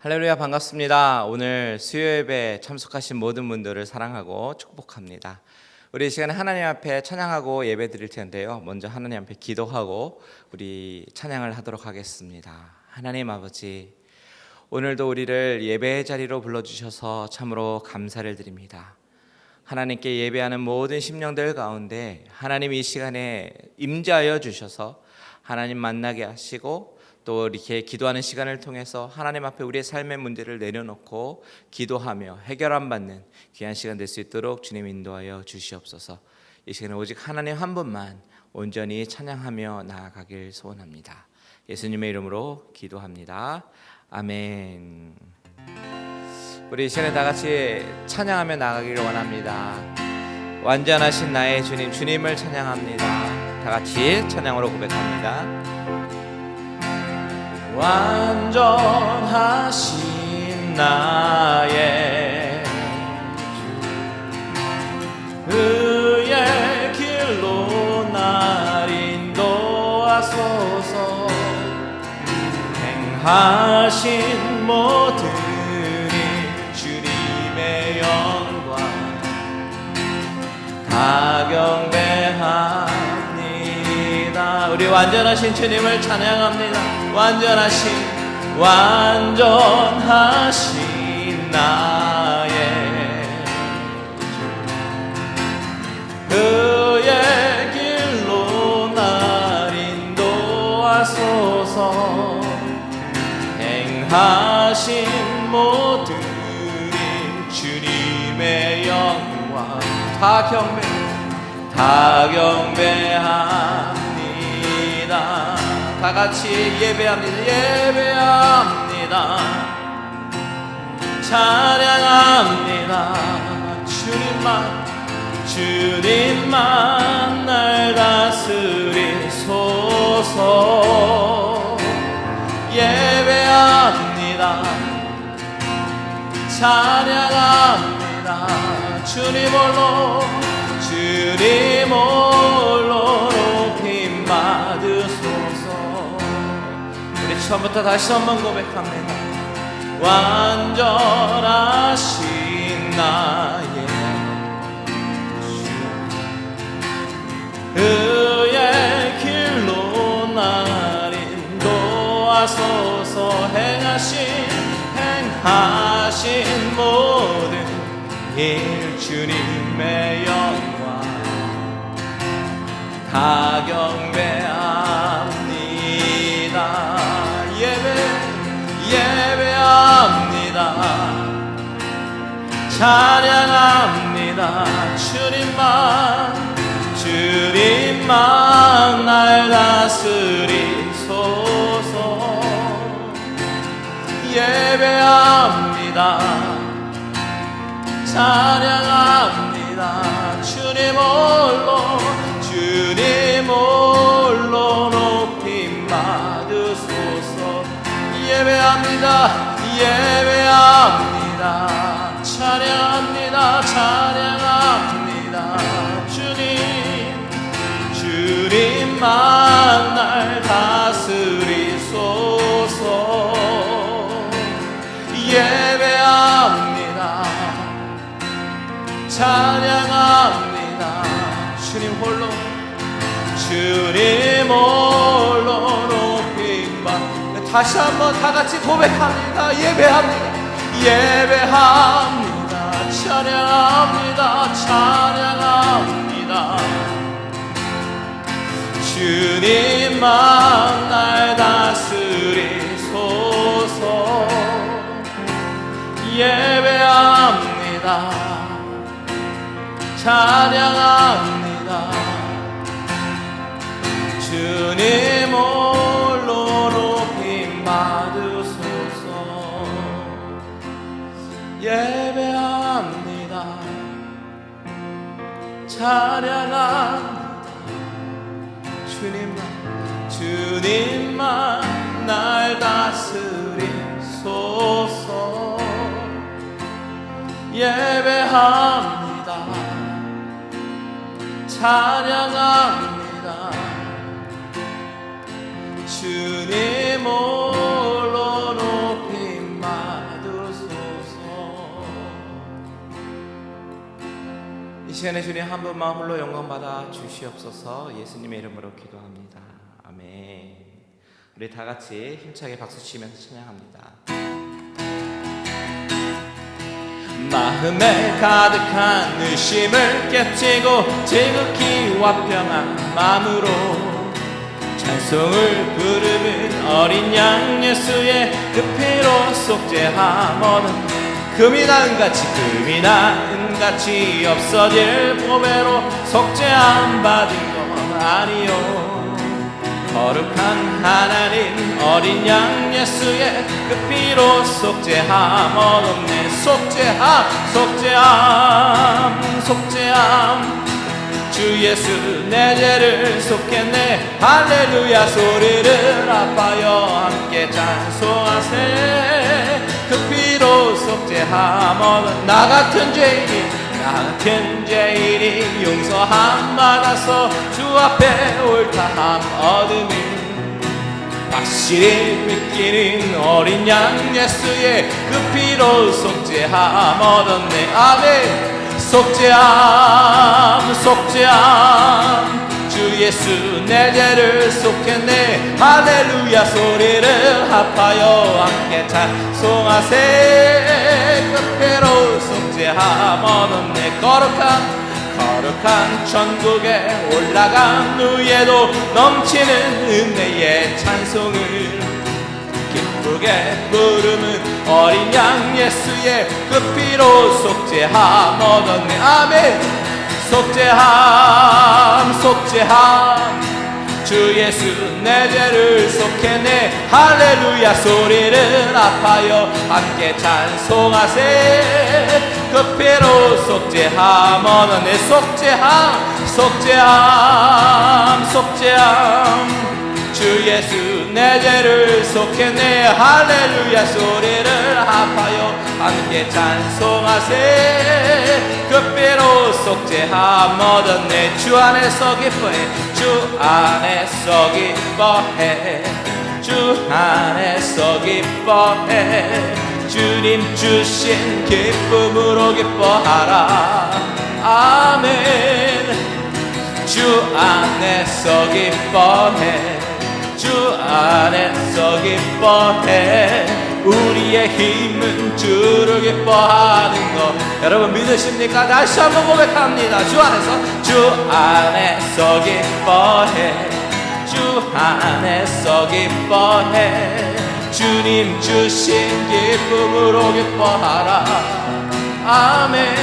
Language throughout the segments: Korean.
할렐루야, 반갑습니다. 오늘 수요예배 참석하신 모든 분들을 사랑하고 축복합니다. 우리 이 시간에 하나님 앞에 찬양하고 예배 드릴 텐데요, 먼저 하나님 앞에 기도하고 우리 찬양을 하도록 하겠습니다. 하나님 아버지, 오늘도 우리를 예배의 자리로 불러주셔서 참으로 감사를 드립니다. 하나님께 예배하는 모든 심령들 가운데 하나님 이 시간에 임재하여 주셔서 하나님 만나게 하시고, 또 이렇게 기도하는 시간을 통해서 하나님 앞에 우리의 삶의 문제를 내려놓고 기도하며 해결함 받는 귀한 시간 될 수 있도록 주님 인도하여 주시옵소서. 이 시간에 오직 하나님 한 분만 온전히 찬양하며 나아가길 소원합니다. 예수님의 이름으로 기도합니다. 아멘. 우리 이 시간에 다 같이 찬양하며 나아가기를 원합니다. 완전하신 나의 주님, 주님을 찬양합니다. 다 같이 찬양으로 고백합니다. 완전하신 나의 주, 의의 길로 날 인도하소서. 행하신 모든 일 주님의 영광 다 경배합니다. 우리 완전하신 주님을 찬양합니다. 완전하신 나의 주, 그의 길로 날 인도하소서. 행하신 모든 일 주님의 영광 다 경배합니다. 다 같이 예배합니다. 찬양합니다. 주님만 날 다스리소서. 예배합니다. 찬양합니다. 주님 홀로 높임 받으소서. 우리 처음부터 다시 한번 고백합니다. 완전하신 나의 주, 그의 길로 날 인도하소서. 행하신 모든 일 주님의 영광 다 경배합니다. 예배합니다. 찬양합니다. 주님만 날 다스리소서. 예배합니다. 찬양합니다. 주님 홀로 높임 받으소서. 예배합니다. 찬양합니다. 주님만 날 다스리소서. 예배합니다. 찬양합니다. 주님 홀로 높임 받. 다시 한번 다 같이 고백합니다. 예배합니다. 찬양합니다. 주님만 날 다스리소서. 예배합니다. 찬양합니다. 주님 홀로 높임 받으소서. 예배합니다. 찬양합니다. 주님만 날 다스리소서. 예배합니다. 찬양합니다. 주님 홀로 높임 받으소서. 시간에 주님 한 분만 홀로 영광 받아 주시옵소서. 예수님의 이름으로 기도합니다. 아멘. 우리 다 같이 힘차게 박수 치면서 찬양합니다. 마음에 가득한 의심을 깨치고 지극히 화평한 마음으로 찬송을 부르는 어린 양 예수의 그 피로 속죄함은 금이나 은같이 없어질 보배로 속죄함 받은 것 아니요. 거룩한 하나님 어린 양 예수의 그 피로 속죄함 얻었네. 속죄함 주 예수 내 죄를 속했네. 할렐루야 소리를 아파요 함께 찬송하세. 그 피로 속죄함 얻은 나 같은 죄인이 용서함 받아서 주 앞에 옳다함 얻음을 확실히 믿기는 어린 양 예수의 그 피로 속죄함 얻었네. 아멘. 속죄함 주 예수 내 죄를 속했네. 할렐루야 소리를 합하여 함께 찬송하세. 그 피로 속죄함 얻었네. 거룩한 천국에 올라간 후에도 넘치는 은혜의 찬송을 기쁘게 부르는 어린 양 예수의 그 피로 속죄함 얻었네. 아멘. 속죄함 주 예수 내 죄를 속했네. 할렐루야 소리를 아파요 함께 찬송하세. 그 피로 속죄함 얻었네. 속죄함 주 예수 내 죄를 속했네. 할렐루야 소리를 합하여 함께 찬송하세. 그 피로 속죄함 얻었네. 주 안에서 기뻐해. 주 안에서 기뻐해. 주 안에서 기뻐해. 주님 주신 기쁨으로 기뻐하라. 아멘. 주 안에서 기뻐해. 주 안에서 기뻐해. 우리의 힘은 주를 기뻐하는 것 여러분 믿으십니까? 다시 한번 고백합니다. 주 안에서 기뻐해. 주 안에서 기뻐해. 주님 주신 기쁨으로 기뻐하라. 아멘.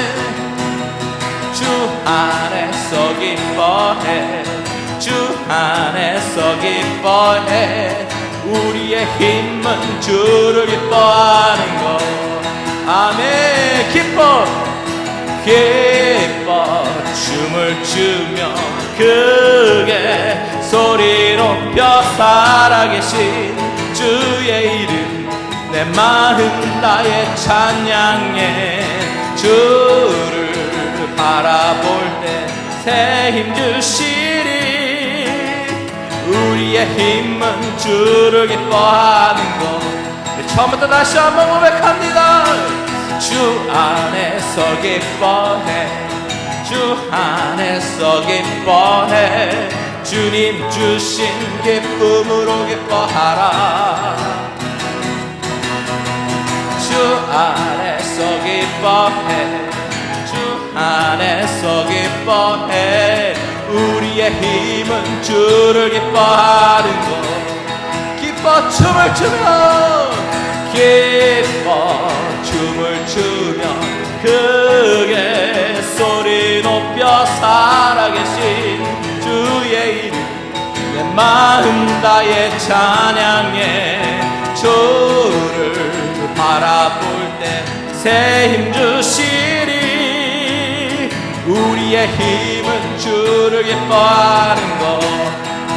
주 안에서 기뻐해. 주 안에서 기뻐해. 우리의 힘은 주를 기뻐하는 것. 아멘. 기뻐 춤을 추며 크게 소리 높여 살아계신 주의 이름 내 마음 나의 찬양해. 주를 바라볼 때 새 힘 주시리. 우리의 힘은 주를 기뻐하는 것. 처음부터 다시 한번 고백합니다. 주 안에서 기뻐해. 주 안에서 기뻐해. 주님 주신 기쁨으로 기뻐하라. 주 안에서 기뻐해. 주 안에서 기뻐해. 우리의 힘은 주를 기뻐하는 것. 기뻐 춤을 추며 크게 소리 높여 살아계신 주의 이름 내 마음 다해 찬양해. 주를 바라볼 때 새 힘 주시리. 우리의 힘은 주를 기뻐하는 것.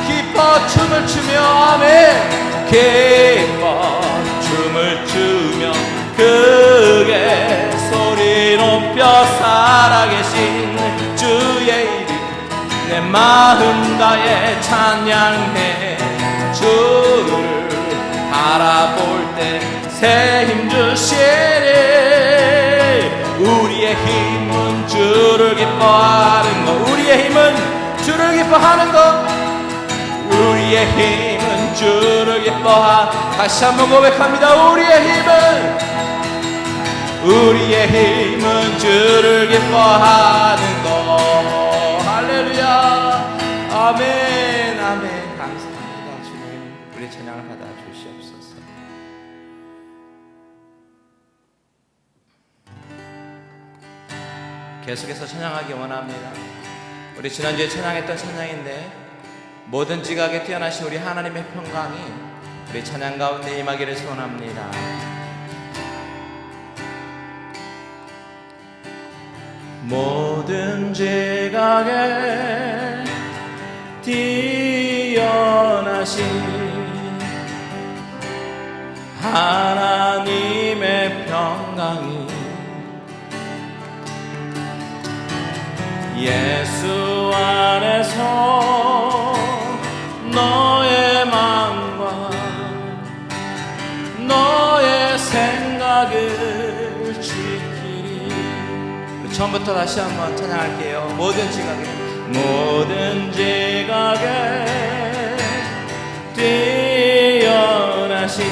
기뻐 춤을 추며 아멘. 기뻐 춤을 추며 크게 소리 높여 살아계신 주의 이름 내 마음 다해 찬양해. 주를 바라볼 때 새 힘 주시리. 우리의 힘은 주를 기뻐하는 것. 우리의 힘은 주를 기뻐하는 것. 우리의 힘은 주를 다시 한번 고백합니다. 우리의 힘은 주를 기뻐하는 것. 할렐루야. 아멘. 아멘. 감사합니다. 주님, 우리 찬양을 받아 주시옵소서. 계속해서 찬양하기 원합니다. 우리 지난주에 찬양했던 찬양인데, 모든 지각에 뛰어나신 우리 하나님의 평강이 우리 찬양 가운데 임하기를 소원합니다. 모든 지각에 뛰어나신 하나님의 평강이 예수 안에서 너의 마음과 너의 생각을 지키리. 우리 처음부터 다시 한번 찬양할게요. 모든 지각에 뛰어나신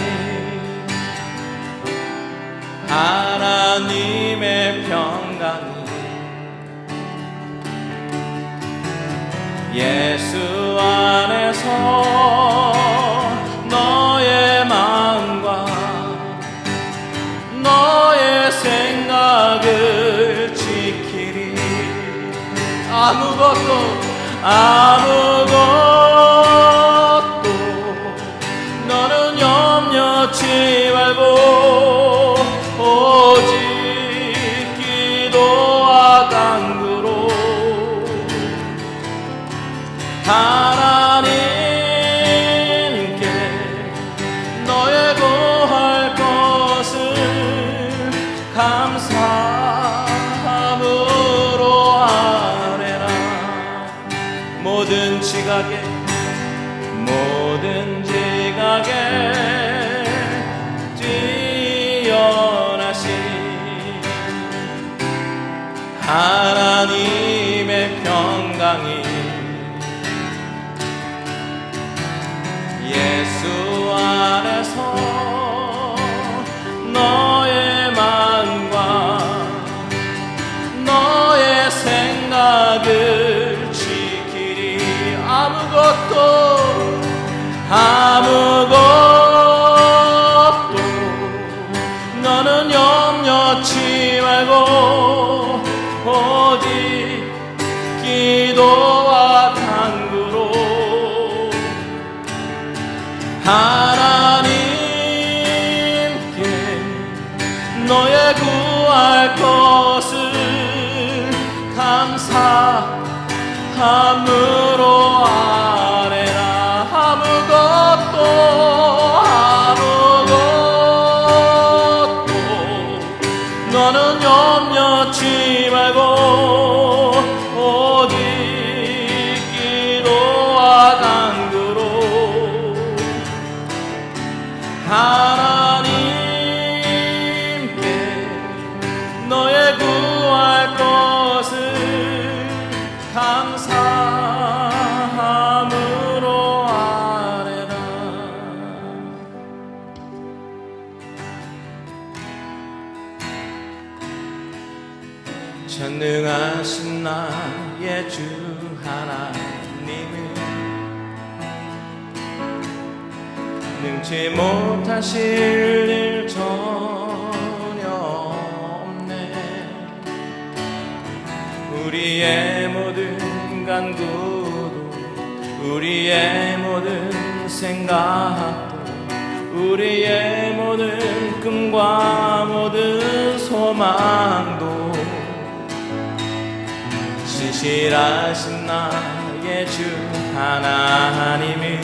하나님의 평강이 예수 안에서 너의 마음과 너의 생각을 지키리. 아무것도 너는 염려치 말고 오직 기도와 간구로 하나님께 너의 구할 것을 감사함으로 아뢰라. 모든 지각에 뛰어나신 하나님의 평강이 예수 안에서 너의 마음과 너의 생각을 지키리. 아무것도 너는 염려치 말고 오직 기도와 간구로 하나님께 너의 구할 것을 감사함으로 아뢰라. 너는 염려치 말고 오직 기도와 간구로 하나님께 너의 구할 것을 감사함으로 아뢰라. 전능하신 나의 주 하나님은 능치 못하실 일 전혀 없네. 우리의 모든 간구도 우리의 모든 생각도 우리의 모든 꿈과 모든 소망도 신실하신 나의 주 하나님은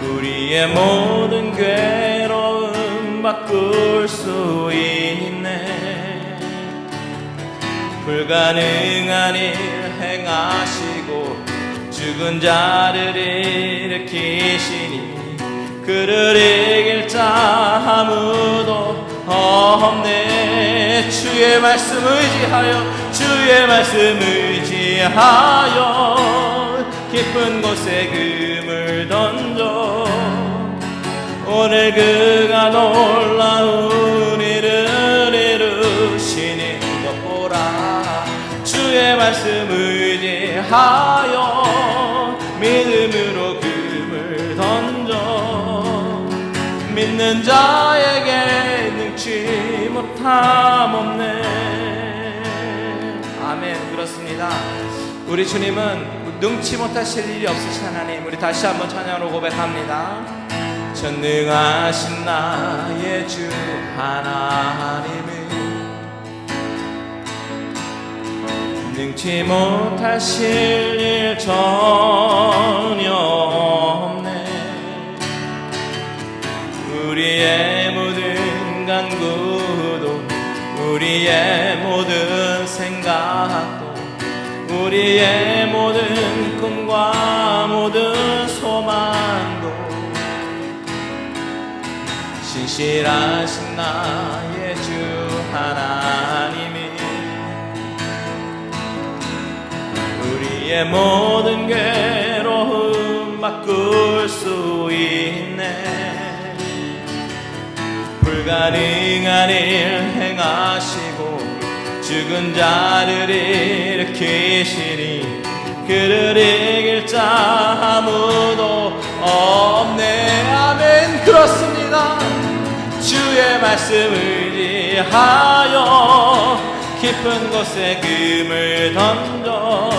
우리의 모든 괴로움 바꿀 수 있네. 불가능한 일 행하시고 죽은 자를 일으키시니 그를 이길 자 아무도 없네. 주의 말씀 의지하여 주의 말씀 의지하여 깊은 곳에 금을 던져 오늘 그가 놀라운 일을 이루시는 것 보라. 주의 말씀 의지하여 믿음으로 금을 던져 믿는 자에게 능치 못함 없네. 아멘. 그렇습니다. 우리 주님은 능치 못하실 일이 없으신 하나님. 우리 다시 한번 찬양으로 고백합니다. 전능하신 나의 주 하나님은 능치 못하실 일 전혀 없네. 우리의 모든 간구도 우리의 모든 생각도 우리의 모든 꿈과 모든 소망도 신실하신 나의 주 하나님이 우리의 모든 괴로움 바꿀 수 있네. 불가능한 일 행하시고 죽은 자를 일으키시니 그를 이길 자 아무도 없네. 아멘. 그렇습니다. 주의 말씀 의지하여 깊은 곳에 금을 던져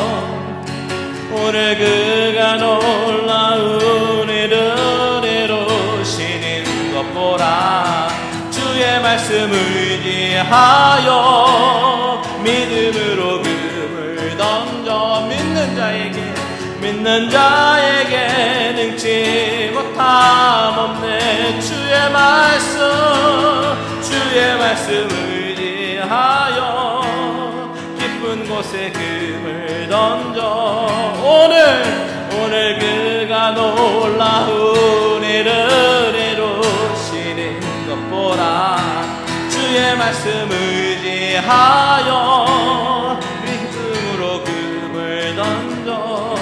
오늘 그가 놀라운 일을 이루시는 것 보라. 주의 말씀 의지하여 믿음으로 금을 던져 믿는 자에게 능치 못함 없네. 주의 말씀 의지하여 깊은 곳에 금을 던져 오늘 그가 놀라운 일을 이루시는 것 보라. 주의 말씀 의지하여 믿음으로 금을 던져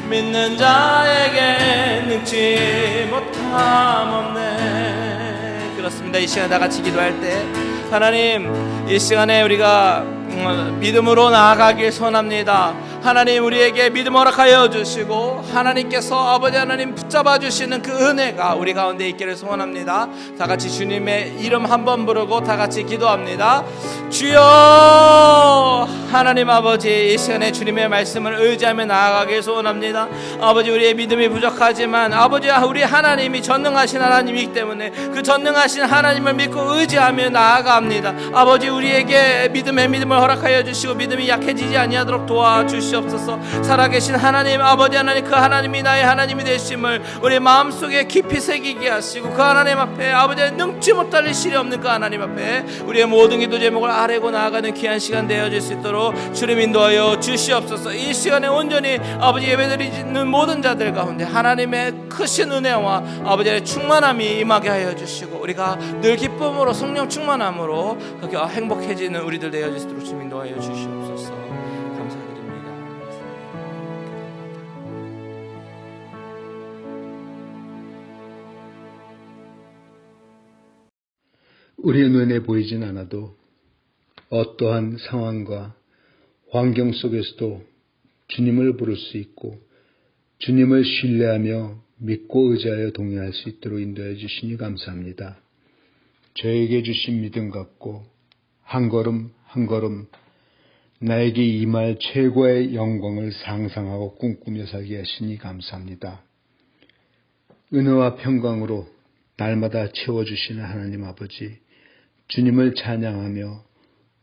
믿는 자에게 능치 못함 없네. 그렇습니다. 이 시간에 다 같이 기도할 때 하나님, 이 시간에 우리가 믿음으로 나아가길 소원합니다. 하나님, 우리에게 믿음 허락하여 주시고 하나님께서 아버지 하나님 붙잡아 주시는 그 은혜가 우리 가운데 있기를 소원합니다. 다 같이 주님의 이름 한번 부르고 다 같이 기도합니다. 주여. 하나님 아버지, 이 시간에 주님의 말씀을 의지하며 나아가길 소원합니다. 아버지, 우리의 믿음이 부족하지만 아버지, 우리 하나님이 전능하신 하나님이기 때문에 그 전능하신 하나님을 믿고 의지하며 나아갑니다. 아버지, 우리에게 믿음을 허락하여 주시고 믿음이 약해지지 아니하도록 도와주시옵소서. 살아계신 하나님, 아버지 하나님, 그 하나님이 나의 하나님이 되심을 우리 마음속에 깊이 새기게 하시고 그 하나님 앞에 아버지 능치 못할 일이 없는 그 하나님 앞에 우리의 모든 기도 제목을 아뢰고 나아가는 귀한 시간 되어질 수 있도록 주님 인도하여 주시옵소서. 이 시간에 온전히 아버지 예배드리는 모든 자들 가운데 하나님의 크신 은혜와 아버지의 충만함이 임하게 하여 주시고 우리가 늘 기쁨으로 성령 충만함으로 행복해지는 우리들 되어질 수 있도록 주님 인도하여 주시옵소서. 감사드립니다. 우리의 눈에 보이진 않아도 어떠한 상황과 환경 속에서도 주님을 부를 수 있고 주님을 신뢰하며 믿고 의지하여 동행할 수 있도록 인도해 주시니 감사합니다. 저에게 주신 믿음 갖고 한 걸음 한 걸음 나에게 임할 최고의 영광을 상상하고 꿈꾸며 살게 하시니 감사합니다. 은혜와 평강으로 날마다 채워주시는 하나님 아버지, 주님을 찬양하며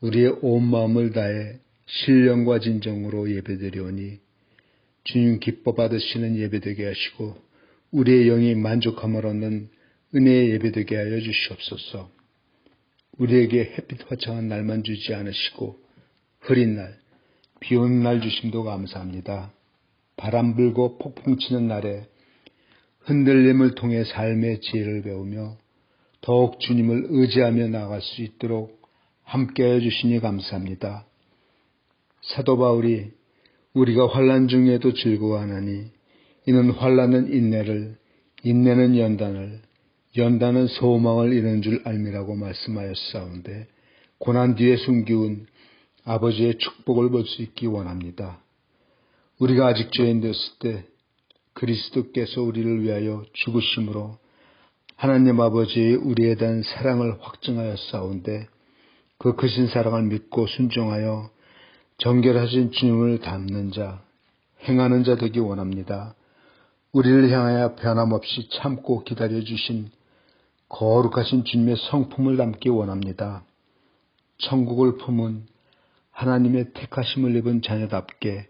우리의 온 마음을 다해 신령과 진정으로 예배드리오니 주님 기뻐 받으시는 예배되게 하시고 우리의 영이 만족함을 얻는 은혜의 예배되게 하여 주시옵소서. 우리에게 햇빛 화창한 날만 주지 않으시고 흐린 날, 비 오는 날 주심도 감사합니다. 바람 불고 폭풍 치는 날에 흔들림을 통해 삶의 지혜를 배우며 더욱 주님을 의지하며 나아갈 수 있도록 함께하여 주시니 감사합니다. 사도 바울이 우리가 환난 중에도 즐거워하나니 이는 환난은 인내를, 인내는 연단을, 연단은 소망을 이루는 줄 알미라고 말씀하였사온데 고난 뒤에 숨기운 아버지의 축복을 볼 수 있기 원합니다. 우리가 아직 죄인 됐을 때 그리스도께서 우리를 위하여 죽으심으로 하나님 아버지의 우리에 대한 사랑을 확증하였사온데 그 크신 사랑을 믿고 순종하여 정결하신 주님을 닮는 자, 행하는 자 되기 원합니다. 우리를 향하여 변함없이 참고 기다려주신 거룩하신 주님의 성품을 담기 원합니다. 천국을 품은 하나님의 택하심을 입은 자녀답게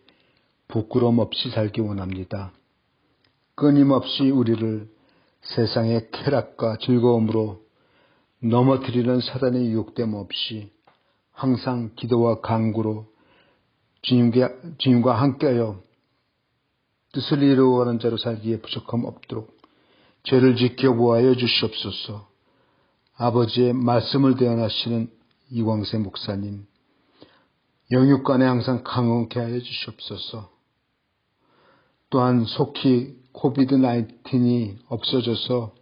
부끄러움 없이 살기 원합니다. 끊임없이 우리를 세상의 쾌락과 즐거움으로 넘어뜨리는 사단의 유혹됨 없이 항상 기도와 간구로 주님과 함께하여 뜻을 이루어가는 자로 살기에 부족함 없도록 죄를 지켜보아여 주시옵소서. 아버지의 말씀을 대언하시는 이광세 목사님, 영육간에 항상 강건케 하여 주시옵소서. 또한 속히 코비드-19이 없어져서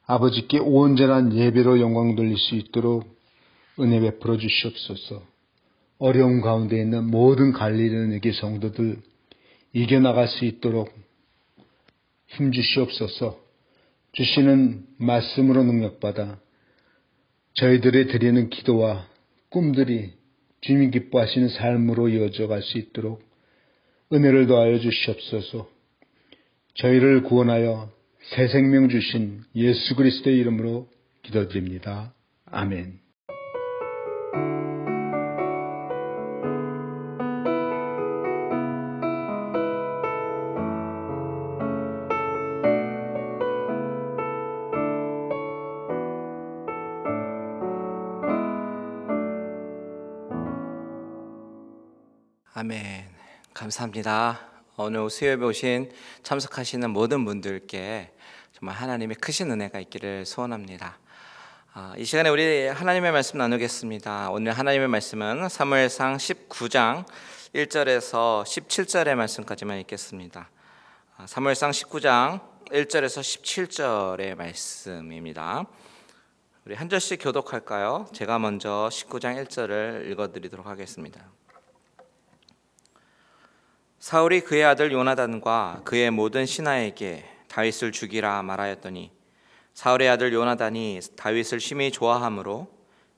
아버지께 온전한 예배로 영광 돌릴 수 있도록 은혜 베풀어 주시옵소서. 어려움 가운데 있는 모든 갈리는에게 성도들 이겨나갈 수 있도록 힘주시옵소서. 주시는 말씀으로 능력받아 저희들이 드리는 기도와 꿈들이 주님이 기뻐하시는 삶으로 이어져 갈 수 있도록 은혜를 더하여 주시옵소서. 저희를 구원하여 새 생명 주신 예수 그리스도의 이름으로 기도드립니다. 아멘. 아멘. 감사합니다. 오늘 수요일에 오신 참석하시는 모든 분들께 정말 하나님의 크신 은혜가 있기를 소원합니다. 이 시간에 우리 하나님의 말씀 나누겠습니다. 오늘 하나님의 말씀은 사무엘상 19장 1절에서 17절의 말씀까지만 읽겠습니다. 사무엘상 19장 1절에서 17절의 말씀입니다. 우리 한 절씩 교독할까요? 제가 먼저 19장 1절을 읽어드리도록 하겠습니다. 사울이 그의 아들 요나단과 그의 모든 신하에게 다윗을 죽이라 말하였더니 사울의 아들 요나단이 다윗을 심히 좋아하므로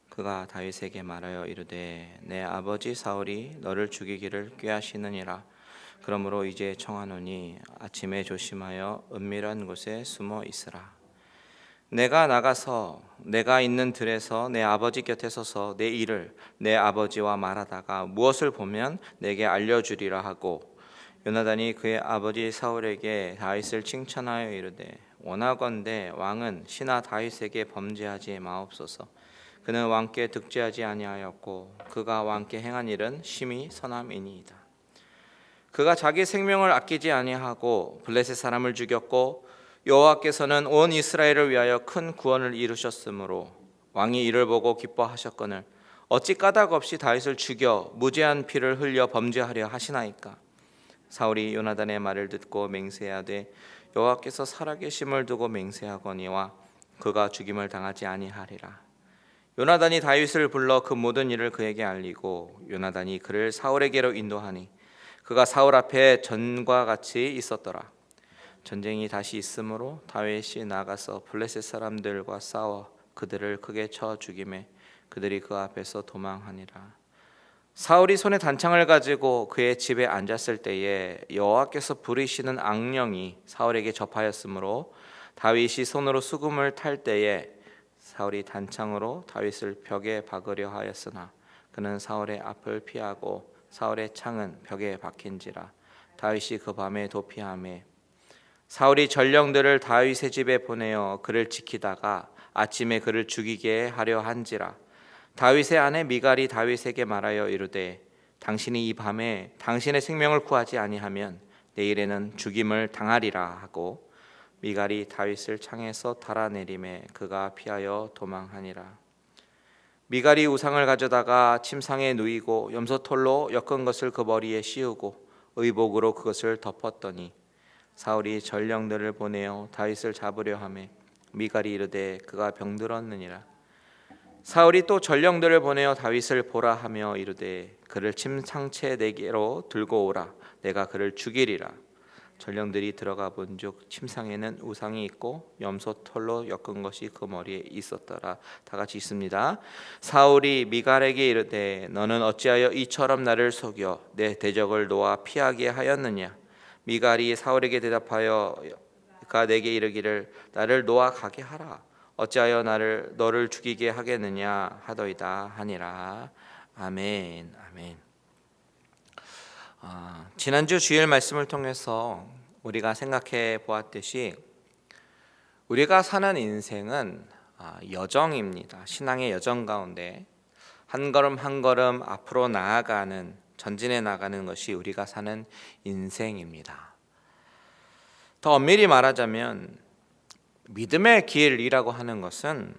그가 다윗에게 말하여 이르되 내 아버지 사울이 너를 죽이기를 꾀하시느니라. 그러므로 이제 청하노니 아침에 조심하여 은밀한 곳에 숨어 있으라. 내가 나가서 내가 있는 들에서 내 아버지 곁에 서서 내 일을 내 아버지와 말하다가 무엇을 보면 내게 알려주리라 하고 요나단이 그의 아버지 사울에게 다윗을 칭찬하여 이르되 원하건대 왕은 신하 다윗에게 범죄하지 마옵소서. 그는 왕께 득죄하지 아니하였고 그가 왕께 행한 일은 심히 선함이니이다. 그가 자기 생명을 아끼지 아니하고 블레셋 사람을 죽였고 여호와께서는 온 이스라엘을 위하여 큰 구원을 이루셨으므로 왕이 이를 보고 기뻐하셨거늘 어찌 까닭 없이 다윗을 죽여 무죄한 피를 흘려 범죄하려 하시나이까. 사울이 요나단의 말을 듣고 맹세하되 여호와께서 살아계심을 두고 맹세하거니와 그가 죽임을 당하지 아니하리라. 요나단이 다윗을 불러 그 모든 일을 그에게 알리고 요나단이 그를 사울에게로 인도하니 그가 사울 앞에 전과 같이 있었더라. 전쟁이 다시 있으므로 다윗이 나가서 블레셋 사람들과 싸워 그들을 크게 쳐 죽이매 그들이 그 앞에서 도망하니라. 사울이 손에 단창을 가지고 그의 집에 앉았을 때에 여호와께서 부리시는 악령이 사울에게 접하였으므로 다윗이 손으로 수금을 탈 때에 사울이 단창으로 다윗을 벽에 박으려 하였으나 그는 사울의 앞을 피하고 사울의 창은 벽에 박힌지라. 다윗이 그 밤에 도피하매 사울이 전령들을 다윗의 집에 보내어 그를 지키다가 아침에 그를 죽이게 하려 한지라. 다윗의 아내 미갈이 다윗에게 말하여 이르되 당신이 이 밤에 당신의 생명을 구하지 아니하면 내일에는 죽임을 당하리라 하고 미갈이 다윗을 창에서 달아내림에 그가 피하여 도망하니라. 미갈이 우상을 가져다가 침상에 누이고 염소털로 엮은 것을 그 머리에 씌우고 의복으로 그것을 덮었더니 사울이 전령들을 보내어 다윗을 잡으려 하매 미갈이 이르되 그가 병들었느니라. 사울이 또 전령들을 보내어 다윗을 보라 하며 이르되 그를 침상채 내게로 들고 오라. 내가 그를 죽이리라. 전령들이 들어가 본즉 침상에는 우상이 있고 염소털로 엮은 것이 그 머리에 있었더라. 다 같이 있습니다. 사울이 미갈에게 이르되 너는 어찌하여 이처럼 나를 속여 내 대적을 놓아 피하게 하였느냐. 미갈이 사울에게 대답하여 그가 내게 이르기를 나를 놓아 가게 하라. 어찌하여 너를 죽이게 하겠느냐 하더이다 하니라. 아멘. 아멘. 지난주 주일 말씀을 통해서 우리가 생각해 보았듯이 우리가 사는 인생은 여정입니다. 신앙의 여정 가운데 한 걸음 한 걸음 앞으로 나아가는, 전진해 나가는 것이 우리가 사는 인생입니다. 더 엄밀히 말하자면 믿음의 길이라고 하는 것은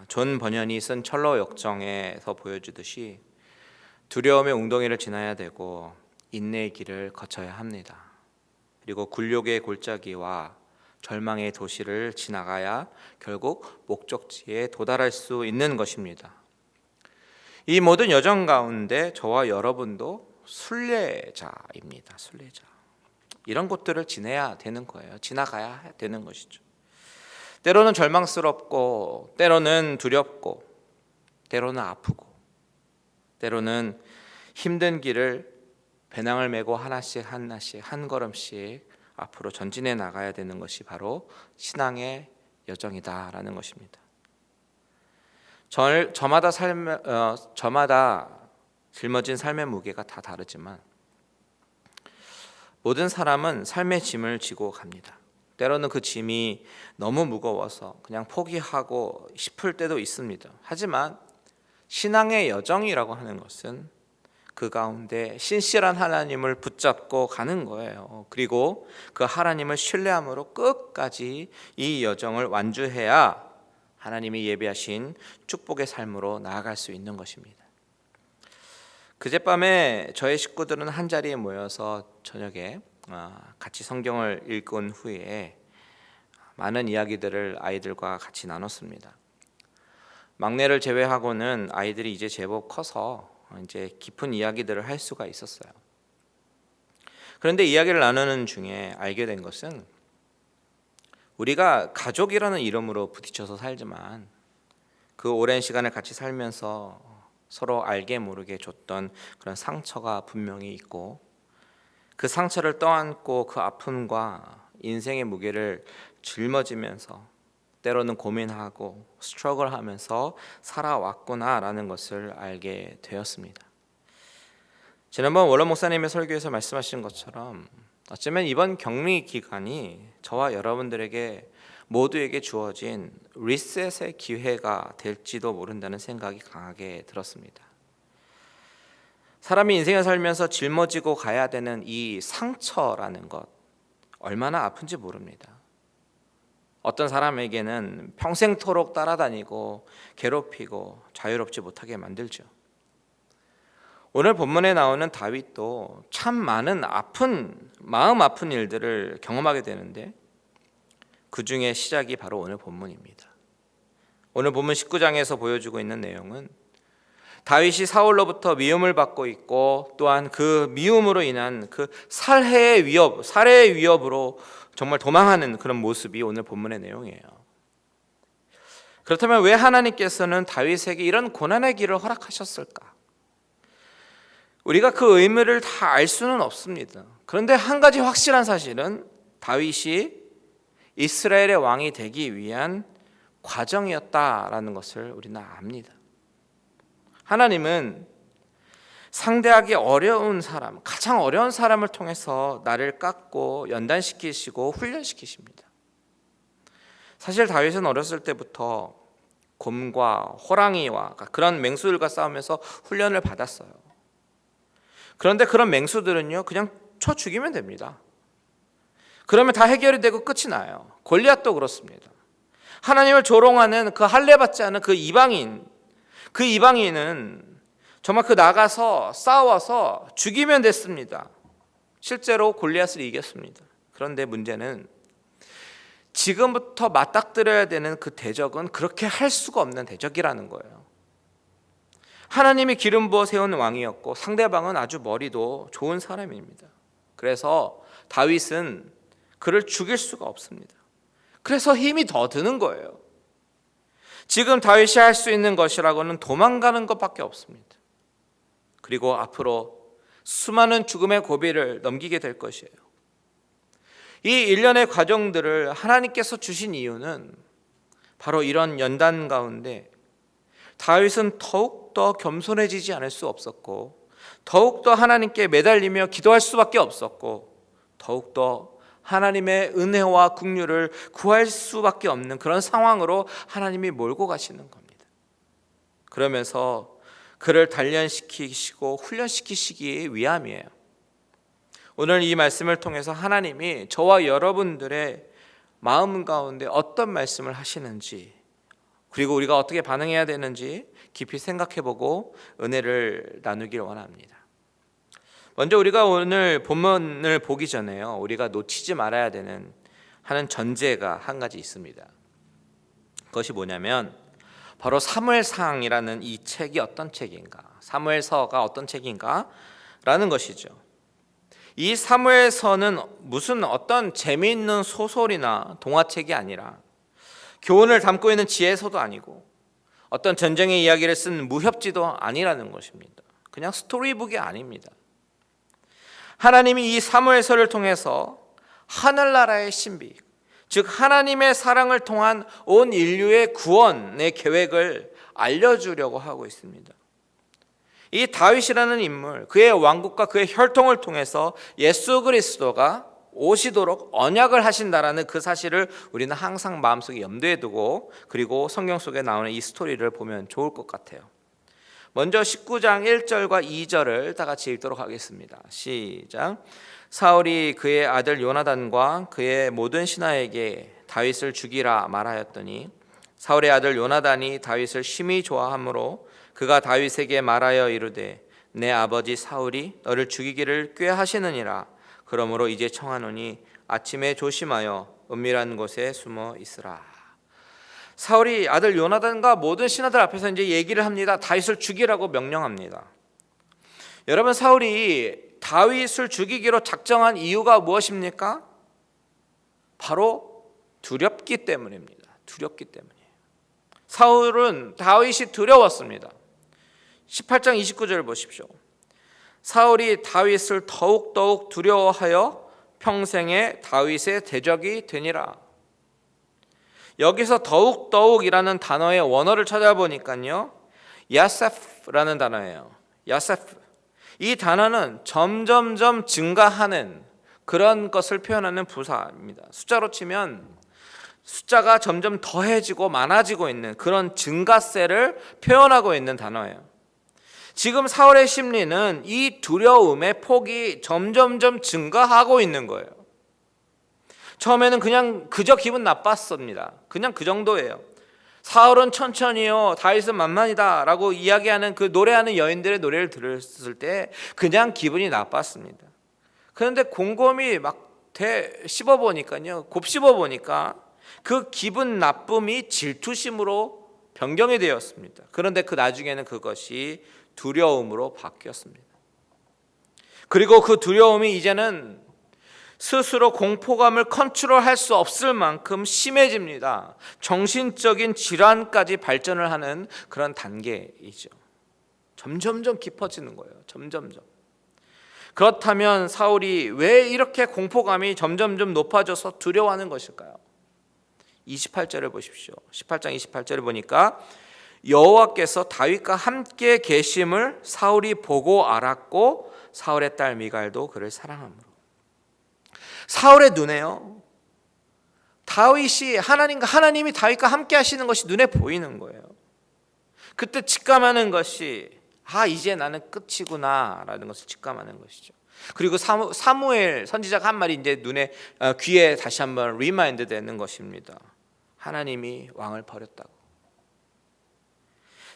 존 번연이 쓴 철로 역정에서 보여주듯이 두려움의 웅덩이를 지나야 되고 인내의 길을 거쳐야 합니다. 그리고 굴욕의 골짜기와 절망의 도시를 지나가야 결국 목적지에 도달할 수 있는 것입니다. 이 모든 여정 가운데 저와 여러분도 순례자입니다. 순례자. 이런 곳들을 지내야 되는 거예요. 지나가야 되는 것이죠. 때로는 절망스럽고, 때로는 두렵고, 때로는 아프고, 때로는 힘든 길을 배낭을 메고 하나씩 한 걸음씩 앞으로 전진해 나가야 되는 것이 바로 신앙의 여정이다라는 것입니다. 저마다 짊어진 삶의 무게가 다 다르지만 모든 사람은 삶의 짐을 지고 갑니다. 때로는 그 짐이 너무 무거워서 그냥 포기하고 싶을 때도 있습니다. 하지만 신앙의 여정이라고 하는 것은 그 가운데 신실한 하나님을 붙잡고 가는 거예요. 그리고 그 하나님을 신뢰함으로 끝까지 이 여정을 완주해야 하나님이 예비하신 축복의 삶으로 나아갈 수 있는 것입니다. 그젯밤에 저희 식구들은 한 자리에 모여서 저녁에 같이 성경을 읽은 후에 많은 이야기들을 아이들과 같이 나눴습니다. 막내를 제외하고는 아이들이 이제 제법 커서 이제 깊은 이야기들을 할 수가 있었어요. 그런데 이야기를 나누는 중에 알게 된 것은 우리가 가족이라는 이름으로 부딪혀서 살지만 그 오랜 시간을 같이 살면서 서로 알게 모르게 줬던 그런 상처가 분명히 있고 그 상처를 떠안고 그 아픔과 인생의 무게를 짊어지면서 때로는 고민하고 스트러글하면서 살아왔구나라는 것을 알게 되었습니다. 지난번 원로 목사님의 설교에서 말씀하신 것처럼 어쩌면 이번 격리 기간이 저와 여러분들에게 모두에게 주어진 리셋의 기회가 될지도 모른다는 생각이 강하게 들었습니다. 사람이 인생을 살면서 짊어지고 가야 되는 이 상처라는 것 얼마나 아픈지 모릅니다. 어떤 사람에게는 평생토록 따라다니고 괴롭히고 자유롭지 못하게 만들죠. 오늘 본문에 나오는 다윗도 참 많은 마음 아픈 일들을 경험하게 되는데 그 중에 시작이 바로 오늘 본문입니다. 오늘 본문 19장에서 보여주고 있는 내용은 다윗이 사울로부터 미움을 받고 있고 또한 그 미움으로 인한 그 살해의 위협으로 정말 도망하는 그런 모습이 오늘 본문의 내용이에요. 그렇다면 왜 하나님께서는 다윗에게 이런 고난의 길을 허락하셨을까? 우리가 그 의미를 다 알 수는 없습니다. 그런데 한 가지 확실한 사실은 다윗이 이스라엘의 왕이 되기 위한 과정이었다라는 것을 우리는 압니다. 하나님은 상대하기 어려운 사람, 가장 어려운 사람을 통해서 나를 깎고 연단시키시고 훈련시키십니다. 사실 다윗은 어렸을 때부터 곰과 호랑이와 그런 맹수들과 싸우면서 훈련을 받았어요. 그런데 그런 맹수들은요 그냥 쳐 죽이면 됩니다. 그러면 다 해결이 되고 끝이 나요. 골리앗도 그렇습니다. 하나님을 조롱하는 그 할례받지 않은 그 이방인은 정말 그 나가서 싸워서 죽이면 됐습니다. 실제로 골리앗을 이겼습니다. 그런데 문제는 지금부터 맞닥뜨려야 되는 그 대적은 그렇게 할 수가 없는 대적이라는 거예요. 하나님이 기름 부어 세운 왕이었고 상대방은 아주 머리도 좋은 사람입니다. 그래서 다윗은 그를 죽일 수가 없습니다. 그래서 힘이 더 드는 거예요. 지금 다윗이 할 수 있는 것이라고는 도망가는 것밖에 없습니다. 그리고 앞으로 수많은 죽음의 고비를 넘기게 될 것이에요. 이 일련의 과정들을 하나님께서 주신 이유는 바로 이런 연단 가운데 다윗은 더욱더 겸손해지지 않을 수 없었고, 더욱더 하나님께 매달리며 기도할 수밖에 없었고, 더욱더 하나님의 은혜와 긍휼을 구할 수밖에 없는 그런 상황으로 하나님이 몰고 가시는 겁니다. 그러면서 그를 단련시키시고 훈련시키시기 위함이에요. 오늘 이 말씀을 통해서 하나님이 저와 여러분들의 마음 가운데 어떤 말씀을 하시는지, 그리고 우리가 어떻게 반응해야 되는지 깊이 생각해보고 은혜를 나누길 원합니다. 먼저 우리가 오늘 본문을 보기 전에요, 우리가 놓치지 말아야 되는 하는 전제가 한 가지 있습니다. 그것이 뭐냐면 바로 사무엘상이라는 이 책이 어떤 책인가, 사무엘서가 어떤 책인가 라는 것이죠. 이 사무엘서는 무슨 어떤 재미있는 소설이나 동화책이 아니라 교훈을 담고 있는 지혜서도 아니고 어떤 전쟁의 이야기를 쓴 무협지도 아니라는 것입니다. 그냥 스토리북이 아닙니다. 하나님이 이 사무엘서를 통해서 하늘나라의 신비, 즉 하나님의 사랑을 통한 온 인류의 구원의 계획을 알려주려고 하고 있습니다. 이 다윗이라는 인물, 그의 왕국과 그의 혈통을 통해서 예수 그리스도가 오시도록 언약을 하신다라는 그 사실을 우리는 항상 마음속에 염두에 두고, 그리고 성경 속에 나오는 이 스토리를 보면 좋을 것 같아요. 먼저 19장 1절과 2절을 다 같이 읽도록 하겠습니다. 시작. 사울이 그의 아들 요나단과 그의 모든 신하에게 다윗을 죽이라 말하였더니 사울의 아들 요나단이 다윗을 심히 좋아하므로 그가 다윗에게 말하여 이르되 내 아버지 사울이 너를 죽이기를 꾀하시느니라. 그러므로 이제 청하노니 아침에 조심하여 은밀한 곳에 숨어 있으라. 사울이 아들 요나단과 모든 신하들 앞에서 이제 얘기를 합니다. 다윗을 죽이라고 명령합니다. 여러분, 사울이 다윗을 죽이기로 작정한 이유가 무엇입니까? 바로 두렵기 때문입니다. 두렵기 때문이에요. 사울은 다윗이 두려웠습니다. 18장 29절을 보십시오. 사울이 다윗을 더욱 두려워하여 평생에 다윗의 대적이 되니라. 여기서 더욱이라는 단어의 원어를 찾아보니까요, 야세프라는 단어예요. 야세프. 이 단어는 점점점 증가하는 그런 것을 표현하는 부사입니다. 숫자로 치면 숫자가 점점 더해지고 많아지고 있는 그런 증가세를 표현하고 있는 단어예요. 지금 사울의 심리는 이 두려움의 폭이 점점점 증가하고 있는 거예요. 처음에는 그냥 그저 기분 나빴습니다. 그냥 그 정도예요. 사울은 천천히요, 다윗은 만만이다 라고 이야기하는 그 노래하는 여인들의 노래를 들었을 때 그냥 기분이 나빴습니다. 그런데 곰곰이 막 씹어보니까요, 곱씹어보니까 그 기분 나쁨이 질투심으로 변경이 되었습니다. 그런데 그 나중에는 그것이 두려움으로 바뀌었습니다. 그리고 그 두려움이 이제는 스스로 공포감을 컨트롤할 수 없을 만큼 심해집니다. 정신적인 질환까지 발전을 하는 그런 단계이죠. 점점점 깊어지는 거예요. 점점점. 그렇다면 사울이 왜 이렇게 공포감이 점점점 높아져서 두려워하는 것일까요? 28절을 보십시오. 18장 28절을 보니까 여호와께서 다윗과 함께 계심을 사울이 보고 알았고 사울의 딸 미갈도 그를 사랑하므로. 사울의 눈에요, 다윗이 하나님이 다윗과 함께 하시는 것이 눈에 보이는 거예요. 그때 직감하는 것이 이제 나는 끝이구나 라는 것을 직감하는 것이죠. 그리고 사무엘 선지자가 한 말이 이제 귀에 다시 한번 리마인드 되는 것입니다. 하나님이 왕을 버렸다고.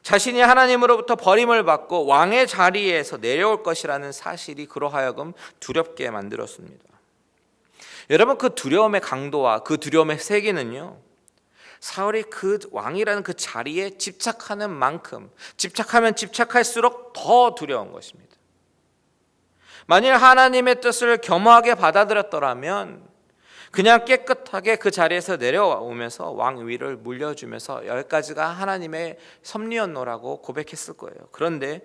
자신이 하나님으로부터 버림을 받고 왕의 자리에서 내려올 것이라는 사실이 그로 하여금 두렵게 만들었습니다. 여러분, 그 두려움의 강도와 그 두려움의 세기는요, 사울이 그 왕이라는 그 자리에 집착하는 만큼, 집착하면 집착할수록 더 두려운 것입니다. 만일 하나님의 뜻을 겸허하게 받아들였더라면 그냥 깨끗하게 그 자리에서 내려오면서 왕위를 물려주면서 여기까지가 하나님의 섭리였노라고 고백했을 거예요. 그런데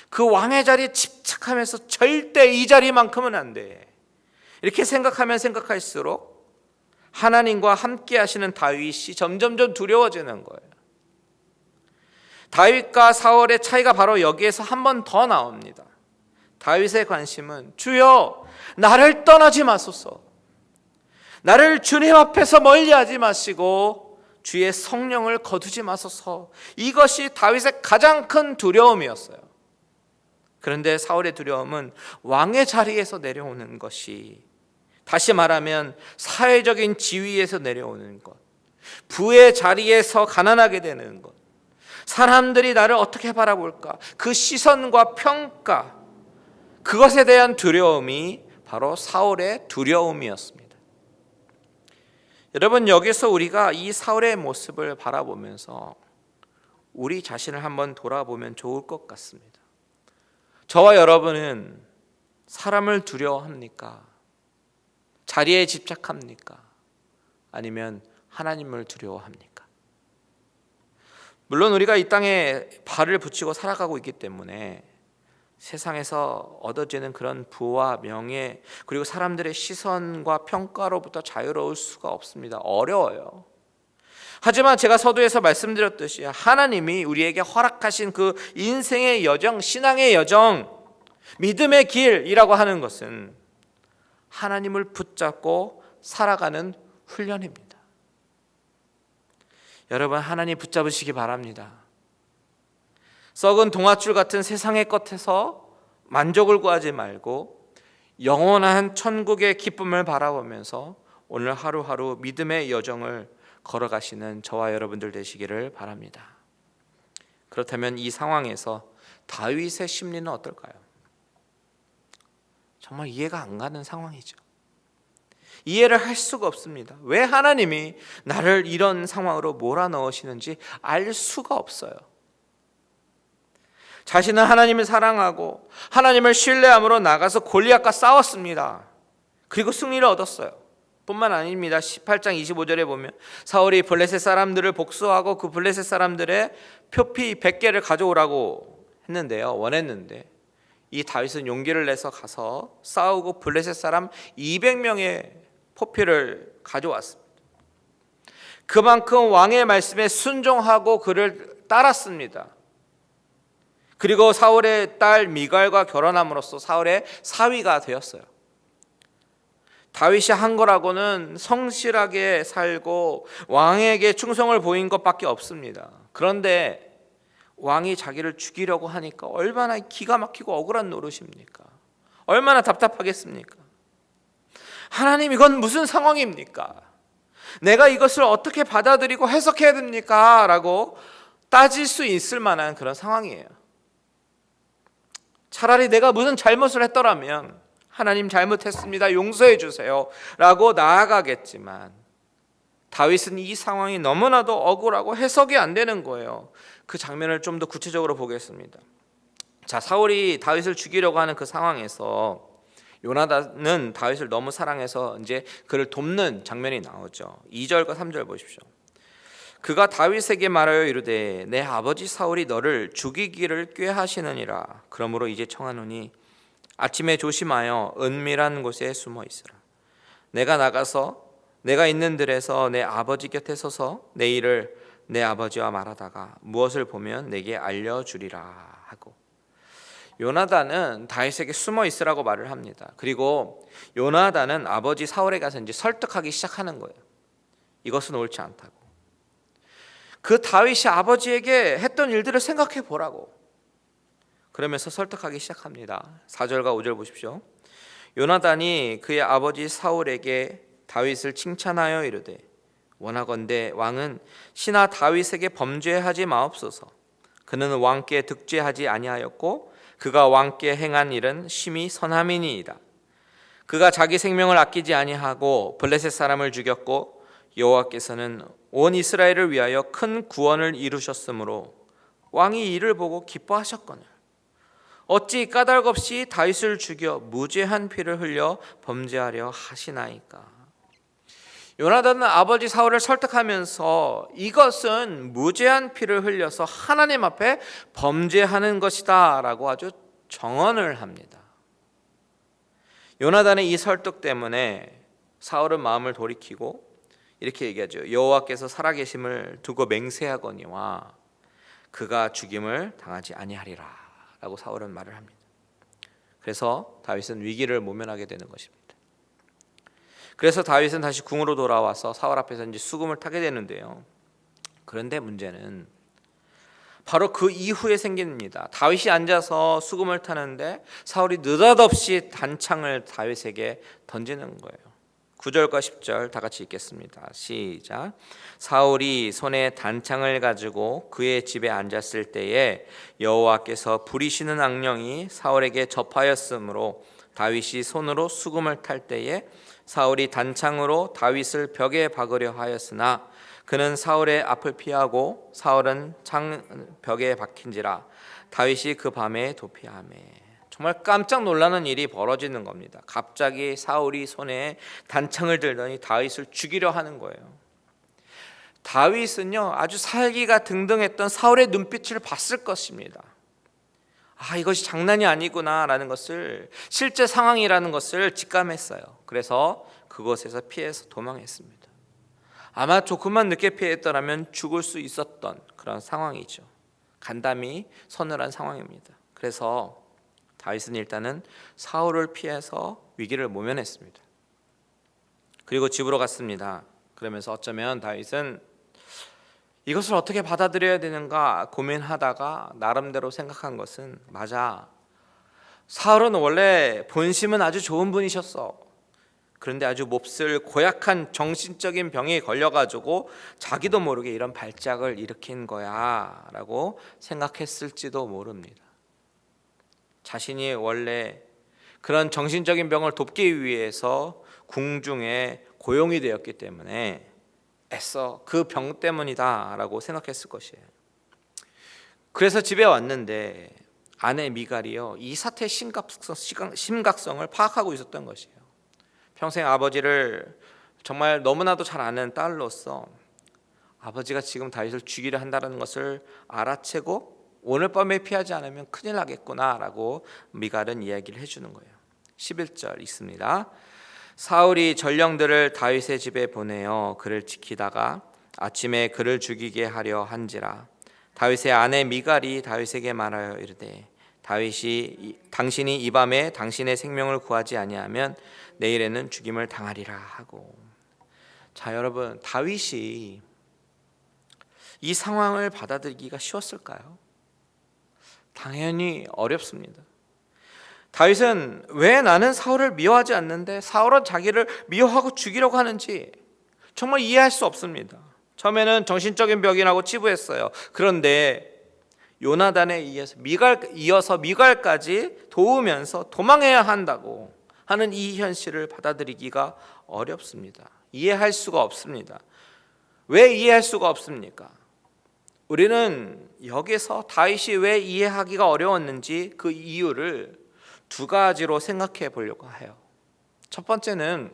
그 왕의 자리에 집착하면서 절대 이 자리만큼은 안 돼, 이렇게 생각하면 생각할수록 하나님과 함께 하시는 다윗이 점점점 두려워지는 거예요. 다윗과 사울의 차이가 바로 여기에서 한 번 더 나옵니다. 다윗의 관심은 주여 나를 떠나지 마소서, 나를 주님 앞에서 멀리하지 마시고 주의 성령을 거두지 마소서, 이것이 다윗의 가장 큰 두려움이었어요. 그런데 사울의 두려움은 왕의 자리에서 내려오는 것이, 다시 말하면 사회적인 지위에서 내려오는 것, 부의 자리에서 가난하게 되는 것, 사람들이 나를 어떻게 바라볼까, 그 시선과 평가, 그것에 대한 두려움이 바로 사울의 두려움이었습니다. 여러분, 여기서 우리가 이 사울의 모습을 바라보면서 우리 자신을 한번 돌아보면 좋을 것 같습니다. 저와 여러분은 사람을 두려워합니까? 자리에 집착합니까? 아니면 하나님을 두려워합니까? 물론 우리가 이 땅에 발을 붙이고 살아가고 있기 때문에 세상에서 얻어지는 그런 부와 명예, 그리고 사람들의 시선과 평가로부터 자유로울 수가 없습니다. 어려워요. 하지만 제가 서두에서 말씀드렸듯이 하나님이 우리에게 허락하신 그 인생의 여정, 신앙의 여정, 믿음의 길이라고 하는 것은 하나님을 붙잡고 살아가는 훈련입니다. 여러분, 하나님 붙잡으시기 바랍니다. 썩은 동아줄 같은 세상의 것에서 만족을 구하지 말고 영원한 천국의 기쁨을 바라보면서 오늘 하루하루 믿음의 여정을 걸어가시는 저와 여러분들 되시기를 바랍니다. 그렇다면 이 상황에서 다윗의 심리는 어떨까요? 정말 이해가 안 가는 상황이죠. 이해를 할 수가 없습니다. 왜 하나님이 나를 이런 상황으로 몰아넣으시는지 알 수가 없어요. 자신은 하나님을 사랑하고 하나님을 신뢰함으로 나가서 골리앗과 싸웠습니다. 그리고 승리를 얻었어요. 뿐만 아닙니다. 18장 25절에 보면 사울이 블레셋 사람들을 복수하고 그 블레셋 사람들의 표피 100개를 가져오라고 원했는데 이 다윗은 용기를 내서 가서 싸우고 블레셋 사람 200명의 포피를 가져왔습니다. 그만큼 왕의 말씀에 순종하고 그를 따랐습니다. 그리고 사울의 딸 미갈과 결혼함으로써 사울의 사위가 되었어요. 다윗이 한 거라고는 성실하게 살고 왕에게 충성을 보인 것밖에 없습니다. 그런데 왕이 자기를 죽이려고 하니까 얼마나 기가 막히고 억울한 노릇입니까? 얼마나 답답하겠습니까? 하나님, 이건 무슨 상황입니까? 내가 이것을 어떻게 받아들이고 해석해야 됩니까? 라고 따질 수 있을 만한 그런 상황이에요. 차라리 내가 무슨 잘못을 했더라면 하나님 잘못했습니다, 용서해 주세요 라고 나아가겠지만 다윗은 이 상황이 너무나도 억울하고 해석이 안 되는 거예요. 그 장면을 좀 더 구체적으로 보겠습니다. 자, 사울이 다윗을 죽이려고 하는 그 상황에서 요나단은 다윗을 너무 사랑해서 이제 그를 돕는 장면이 나오죠. 2절과 3절 보십시오. 그가 다윗에게 말하여 이르되 내 아버지 사울이 너를 죽이기를 꾀하시느니라. 그러므로 이제 청하노니 아침에 조심하여 은밀한 곳에 숨어 있으라. 내가 나가서 내가 있는 들에서 내 아버지 곁에 서서 내 일을 내 아버지와 말하다가 무엇을 보면 내게 알려주리라 하고, 요나단은 다윗에게 숨어 있으라고 말을 합니다. 그리고 요나단은 아버지 사울에 가서 이제 설득하기 시작하는 거예요. 이것은 옳지 않다고. 그 다윗이 아버지에게 했던 일들을 생각해 보라고. 그러면서 설득하기 시작합니다. 4절과 5절 보십시오. 요나단이 그의 아버지 사울에게 다윗을 칭찬하여 이르되 원하건대 왕은 신하 다윗에게 범죄하지 마옵소서. 그는 왕께 득죄하지 아니하였고 그가 왕께 행한 일은 심히 선함이니이다. 그가 자기 생명을 아끼지 아니하고 블레셋 사람을 죽였고 여호와께서는 온 이스라엘을 위하여 큰 구원을 이루셨으므로 왕이 이를 보고 기뻐하셨거늘 어찌 까닭 없이 다윗을 죽여 무죄한 피를 흘려 범죄하려 하시나이까. 요나단은 아버지 사울을 설득하면서 이것은 무죄한 피를 흘려서 하나님 앞에 범죄하는 것이다 라고 아주 정언을 합니다. 요나단의 이 설득 때문에 사울은 마음을 돌이키고 이렇게 얘기하죠. 여호와께서 살아계심을 두고 맹세하거니와 그가 죽임을 당하지 아니하리라 라고 사울은 말을 합니다. 그래서 다윗은 위기를 모면하게 되는 것입니다. 그래서 다윗은 다시 궁으로 돌아와서 사울 앞에서 이제 수금을 타게 되는데요. 그런데 문제는 바로 그 이후에 생깁니다. 다윗이 앉아서 수금을 타는데 사울이 느닷없이 단창을 다윗에게 던지는 거예요. 9절과 10절 다 같이 읽겠습니다. 시작. 사울이 손에 단창을 가지고 그의 집에 앉았을 때에 여호와께서 부리시는 악령이 사울에게 접하였으므로 다윗이 손으로 수금을 탈 때에 사울이 단창으로 다윗을 벽에 박으려 하였으나 그는 사울의 앞을 피하고 사울은 벽에 박힌지라 다윗이 그 밤에 도피하매. 정말 깜짝 놀라는 일이 벌어지는 겁니다. 갑자기 사울이 손에 단창을 들더니 다윗을 죽이려 하는 거예요. 다윗은요 아주 살기가 등등했던 사울의 눈빛을 봤을 것입니다. 이것이 장난이 아니구나라는 것을, 실제 상황이라는 것을 직감했어요. 그래서 그곳에서 피해서 도망했습니다. 아마 조금만 늦게 피했더라면 죽을 수 있었던 그런 상황이죠. 간담이 서늘한 상황입니다. 그래서 다윗은 일단은 사울을 피해서 위기를 모면했습니다. 그리고 집으로 갔습니다. 그러면서 어쩌면 다윗은 이것을 어떻게 받아들여야 되는가 고민하다가 나름대로 생각한 것은, 맞아, 사울은 원래 본심은 아주 좋은 분이셨어. 그런데 아주 몹쓸 고약한 정신적인 병에 걸려가지고 자기도 모르게 이런 발작을 일으킨 거야 라고 생각했을지도 모릅니다. 자신이 원래 그런 정신적인 병을 돕기 위해서 궁중에 고용이 되었기 때문에 애써 그 병 때문이다 라고 생각했을 것이에요. 그래서 집에 왔는데 아내 미갈이요, 이 사태의 심각성을 파악하고 있었던 것이에요. 평생 아버지를 정말 너무나도 잘 아는 딸로서 아버지가 지금 다윗을 죽이려 한다는 것을 알아채고 오늘 밤에 피하지 않으면 큰일 나겠구나라고 미갈은 이야기를 해주는 거예요. 11절 있습니다. 사울이 전령들을 다윗의 집에 보내어 그를 지키다가 아침에 그를 죽이게 하려 한지라. 다윗의 아내 미갈이 다윗에게 말하여 이르되 당신이 이 밤에 당신의 생명을 구하지 아니하면 내일에는 죽임을 당하리라 하고. 자, 여러분, 다윗이 이 상황을 받아들이기가 쉬웠을까요? 당연히 어렵습니다. 다윗은 왜 나는 사울을 미워하지 않는데 사울은 자기를 미워하고 죽이려고 하는지 정말 이해할 수 없습니다. 처음에는 정신적인 병이라고 치부했어요. 그런데 요나단에 이어서 미갈까지 도우면서 도망해야 한다고 하는 이 현실을 받아들이기가 어렵습니다. 이해할 수가 없습니다. 왜 이해할 수가 없습니까? 우리는 여기서 다윗이 왜 이해하기가 어려웠는지 그 이유를 두 가지로 생각해 보려고 해요. 첫 번째는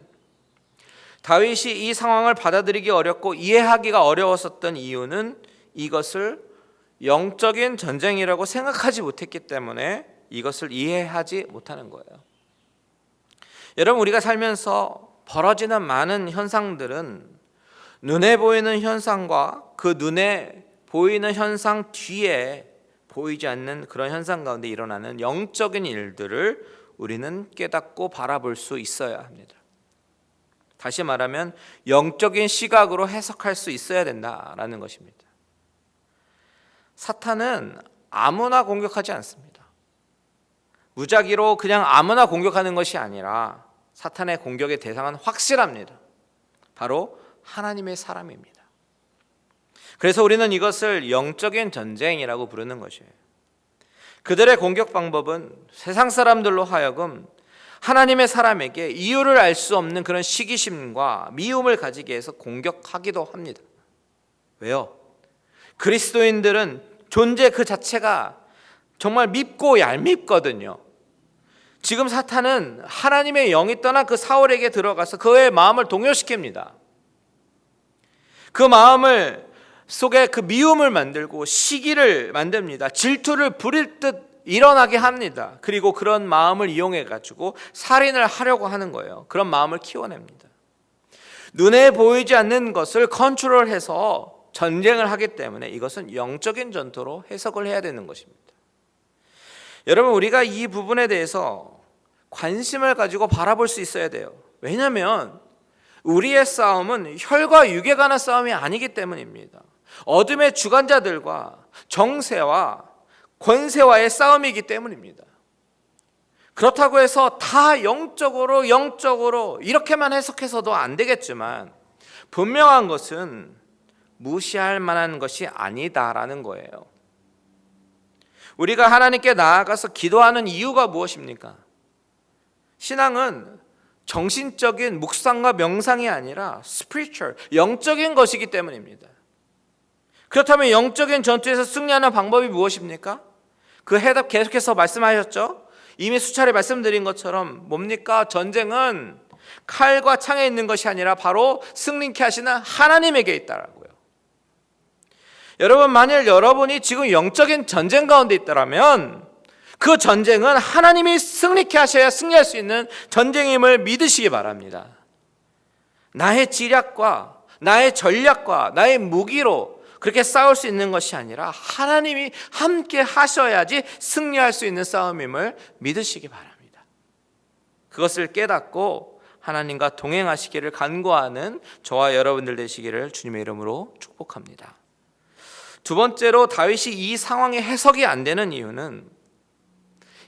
다윗이 이 상황을 받아들이기 어렵고 이해하기가 어려웠었던 이유는 이것을 영적인 전쟁이라고 생각하지 못했기 때문에 이것을 이해하지 못하는 거예요. 여러분, 우리가 살면서 벌어지는 많은 현상들은 눈에 보이는 현상과 그 눈에 보이는 현상 뒤에 보이지 않는 그런 현상 가운데 일어나는 영적인 일들을 우리는 깨닫고 바라볼 수 있어야 합니다. 다시 말하면 영적인 시각으로 해석할 수 있어야 된다라는 것입니다. 사탄은 아무나 공격하지 않습니다. 무작위로 그냥 아무나 공격하는 것이 아니라 사탄의 공격의 대상은 확실합니다. 바로 하나님의 사람입니다. 그래서 우리는 이것을 영적인 전쟁이라고 부르는 것이에요. 그들의 공격 방법은 세상 사람들로 하여금 하나님의 사람에게 이유를 알 수 없는 그런 시기심과 미움을 가지게 해서 공격하기도 합니다. 왜요? 그리스도인들은 존재 그 자체가 정말 밉고 얄밉거든요. 지금 사탄은 하나님의 영이 떠난 그 사울에게 들어가서 그의 마음을 동요시킵니다. 그 마음을 속에 그 미움을 만들고 시기를 만듭니다. 질투를 부릴 듯 일어나게 합니다. 그리고 그런 마음을 이용해 가지고 살인을 하려고 하는 거예요. 그런 마음을 키워냅니다. 눈에 보이지 않는 것을 컨트롤해서 전쟁을 하기 때문에 이것은 영적인 전투로 해석을 해야 되는 것입니다. 여러분, 우리가 이 부분에 대해서 관심을 가지고 바라볼 수 있어야 돼요. 왜냐하면 우리의 싸움은 혈과 육에 관한 싸움이 아니기 때문입니다. 어둠의 주관자들과 정세와 권세와의 싸움이기 때문입니다. 그렇다고 해서 다 영적으로 이렇게만 해석해서도 안 되겠지만 분명한 것은 무시할 만한 것이 아니다라는 거예요. 우리가 하나님께 나아가서 기도하는 이유가 무엇입니까? 신앙은 정신적인 묵상과 명상이 아니라 spiritual, 영적인 것이기 때문입니다. 그렇다면 영적인 전투에서 승리하는 방법이 무엇입니까? 그 해답 계속해서 말씀하셨죠? 이미 수차례 말씀드린 것처럼 뭡니까? 전쟁은 칼과 창에 있는 것이 아니라 바로 승리케 하시는 하나님에게 있다라고요. 여러분, 만일 여러분이 지금 영적인 전쟁 가운데 있다면 그 전쟁은 하나님이 승리케 하셔야 승리할 수 있는 전쟁임을 믿으시기 바랍니다. 나의 지략과 나의 전략과 나의 무기로 그렇게 싸울 수 있는 것이 아니라 하나님이 함께 하셔야지 승리할 수 있는 싸움임을 믿으시기 바랍니다. 그것을 깨닫고 하나님과 동행하시기를 간구하는 저와 여러분들 되시기를 주님의 이름으로 축복합니다. 두 번째로 다윗이 이 상황의 해석이 안 되는 이유는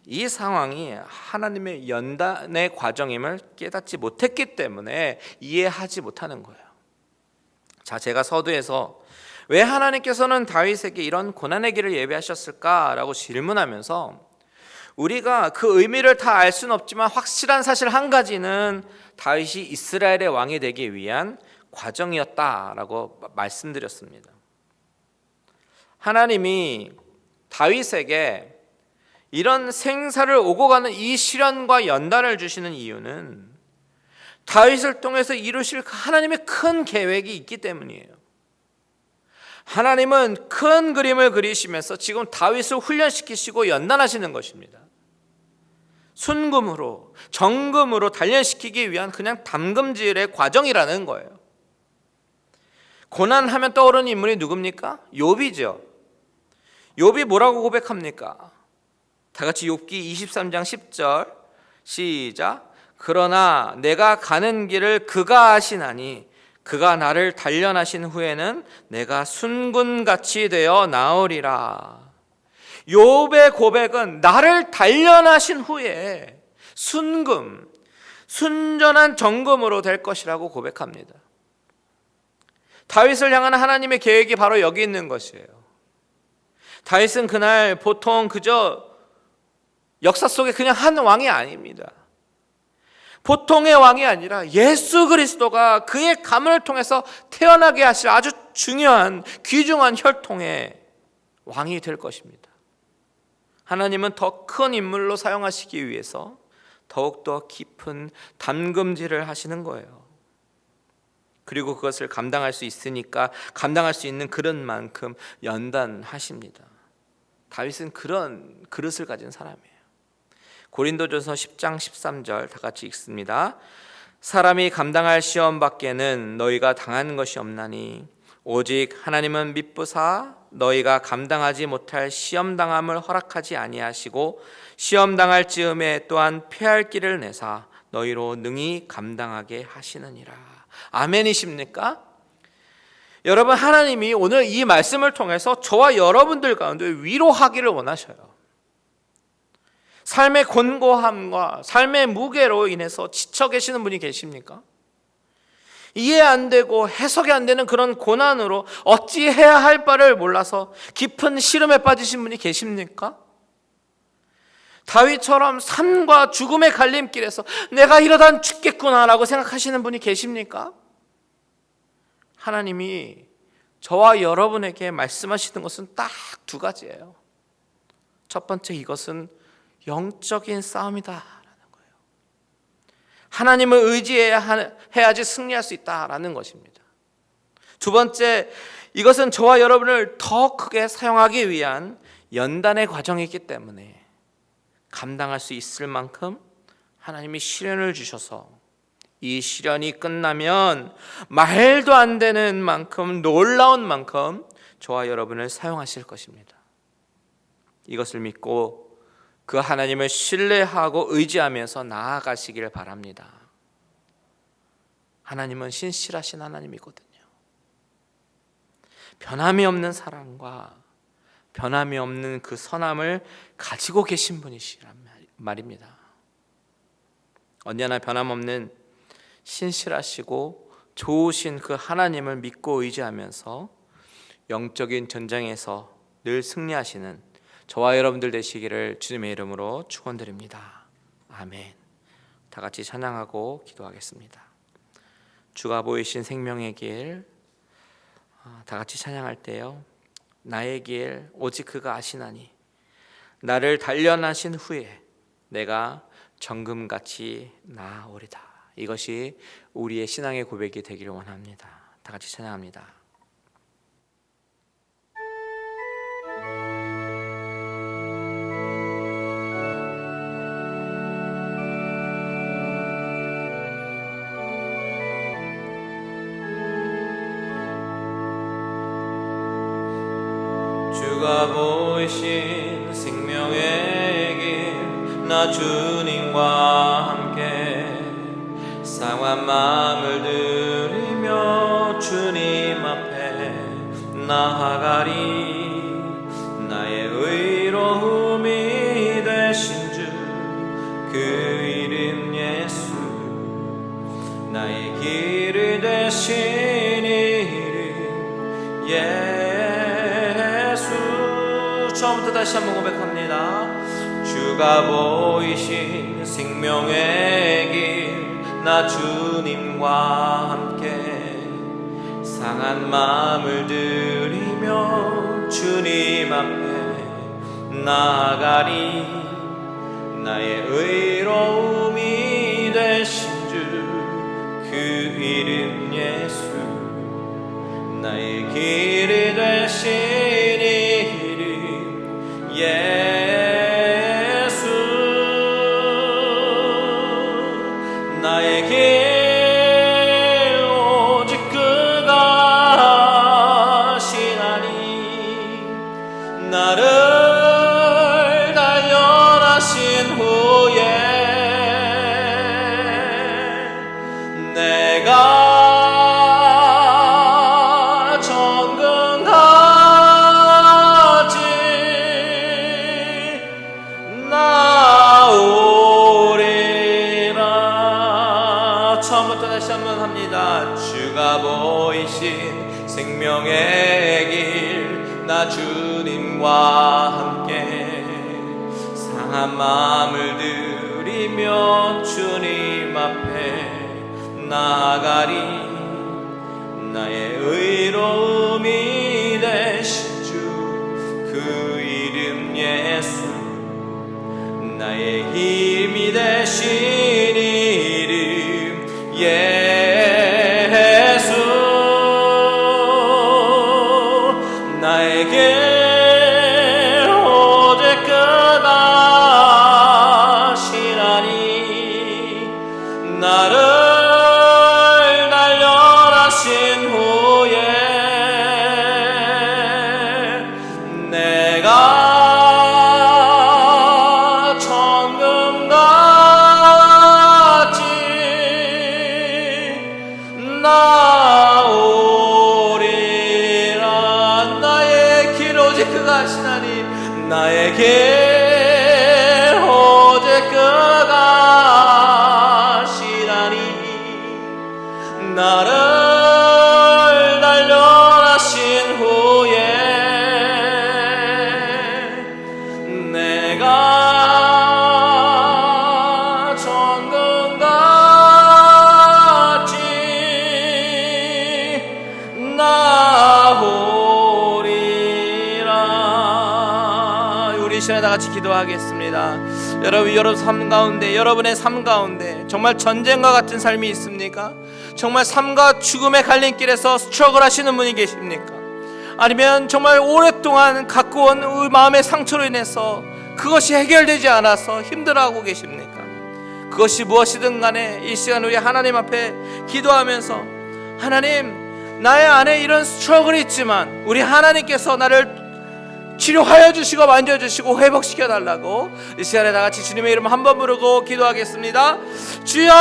이 상황이 하나님의 연단의 과정임을 깨닫지 못했기 때문에 이해하지 못하는 거예요. 자, 제가 서두에서 왜 하나님께서는 다윗에게 이런 고난의 길을 예비하셨을까라고 질문하면서 우리가 그 의미를 다 알 수는 없지만 확실한 사실 한 가지는 다윗이 이스라엘의 왕이 되기 위한 과정이었다라고 말씀드렸습니다. 하나님이 다윗에게 이런 생사를 오고 가는 이 시련과 연단을 주시는 이유는 다윗을 통해서 이루실 하나님의 큰 계획이 있기 때문이에요. 하나님은 큰 그림을 그리시면서 지금 다윗을 훈련시키시고 연단하시는 것입니다. 순금으로 정금으로 단련시키기 위한 그냥 담금질의 과정이라는 거예요. 고난하면 떠오르는 인물이 누굽니까? 욥이죠. 욥이 뭐라고 고백합니까? 다 같이 욥기 23장 10절 시작. 그러나 내가 가는 길을 그가 아시나니 그가 나를 단련하신 후에는 내가 순금같이 되어 나으리라. 욥의 고백은 나를 단련하신 후에 순금, 순전한 정금으로 될 것이라고 고백합니다. 다윗을 향한 하나님의 계획이 바로 여기 있는 것이에요. 다윗은 그날 보통 그저 역사 속에 그냥 한 왕이 아닙니다. 보통의 왕이 아니라 예수 그리스도가 그의 가문을 통해서 태어나게 하실 아주 중요한 귀중한 혈통의 왕이 될 것입니다. 하나님은 더 큰 인물로 사용하시기 위해서 더욱더 깊은 담금질을 하시는 거예요. 그리고 그것을 감당할 수 있으니까 감당할 수 있는 그릇만큼 연단하십니다. 다윗은 그런 그릇을 가진 사람이에요. 고린도전서 10장 13절 다 같이 읽습니다. 사람이 감당할 시험 밖에는 너희가 당한 것이 없나니 오직 하나님은 미쁘사 너희가 감당하지 못할 시험 당함을 허락하지 아니하시고 시험 당할 즈음에 또한 피할 길을 내사 너희로 능히 감당하게 하시느니라. 아멘이십니까? 여러분, 하나님이 오늘 이 말씀을 통해서 저와 여러분들 가운데 위로하기를 원하셔요. 삶의 곤고함과 삶의 무게로 인해서 지쳐 계시는 분이 계십니까? 이해 안 되고 해석이 안 되는 그런 고난으로 어찌해야 할 바를 몰라서 깊은 시름에 빠지신 분이 계십니까? 다윗처럼 삶과 죽음의 갈림길에서 내가 이러다 죽겠구나라고 생각하시는 분이 계십니까? 하나님이 저와 여러분에게 말씀하시는 것은 딱 두 가지예요. 첫 번째, 이것은 영적인 싸움이다라는 거예요. 하나님을 의지해야지 승리할 수 있다라는 것입니다. 두 번째, 이것은 저와 여러분을 더 크게 사용하기 위한 연단의 과정이기 때문에 감당할 수 있을 만큼 하나님이 시련을 주셔서 이 시련이 끝나면 말도 안 되는 만큼, 놀라운 만큼 저와 여러분을 사용하실 것입니다. 이것을 믿고 그 하나님을 신뢰하고 의지하면서 나아가시길 바랍니다. 하나님은 신실하신 하나님이거든요. 변함이 없는 사랑과 변함이 없는 그 선함을 가지고 계신 분이시란 말입니다. 언제나 변함없는 신실하시고 좋으신 그 하나님을 믿고 의지하면서 영적인 전쟁에서 늘 승리하시는 저와 여러분들 되시기를 주님의 이름으로 축원드립니다. 아멘. 다 같이 찬양하고 기도하겠습니다. 주가 보이신 생명의 길, 다 같이 찬양할 때요, 나의 길 오직 그가 아시나니 나를 단련하신 후에 내가 정금같이 나아오리다. 이것이 우리의 신앙의 고백이 되기를 원합니다. 다 같이 찬양합니다. 주가 보이신 생명의 길, 나 주님과 함께 상한 마음을 들이며 주님 앞에 나아가리. 나의 의로움이 되신 주 그 이름 예수, 나의 길이 되신 이름 예수. 처음부터 다시 한번 고백합니다. 주가 보이신 생명의 길, 나 주님과 함께 상한 마음을 들이며 주님 앞에 나아가리. 나의 의로움이 되신 주 그 이름 예수, 나의 길이 되신 이름 예수. 나의 길 오직 그가 아시나니 나를 단련하신 후에 내가 정금같이 나오리라. 처음부터 다시 한번 합니다. 주가 보이신 생명의 길, 나 주님과 함께 상한 마음을 들이며 주님 앞에 나아가리. 나의 의로움이 되신 주 그 이름 예수, 나의 힘이 되신 이름 예수. 나의 길 오직 그가 아시나니 나를 단련하신 후에 내가 정금같이 나오리라. 나의 길 오직 그가 아시나니 나의 길 나를 단련하신 후에 내가 정금같이 나오리라. 우리 시간에 다 같이 기도하겠습니다. 여러분 삶 가운데, 여러분의 삶 가운데 정말 전쟁과 같은 삶이 있습니까? 정말 삶과 죽음의 갈림길에서 스트러글 하시는 분이 계십니까? 아니면 정말 오랫동안 갖고 온 마음의 상처로 인해서 그것이 해결되지 않아서 힘들어하고 계십니까? 그것이 무엇이든 간에 이 시간 우리 하나님 앞에 기도하면서, 하나님, 나의 안에 이런 스트러글이 있지만 우리 하나님께서 나를 치료하여 주시고 만져주시고 회복시켜 달라고 이 시간에 다 같이 주님의 이름 한번 부르고 기도하겠습니다. 주여,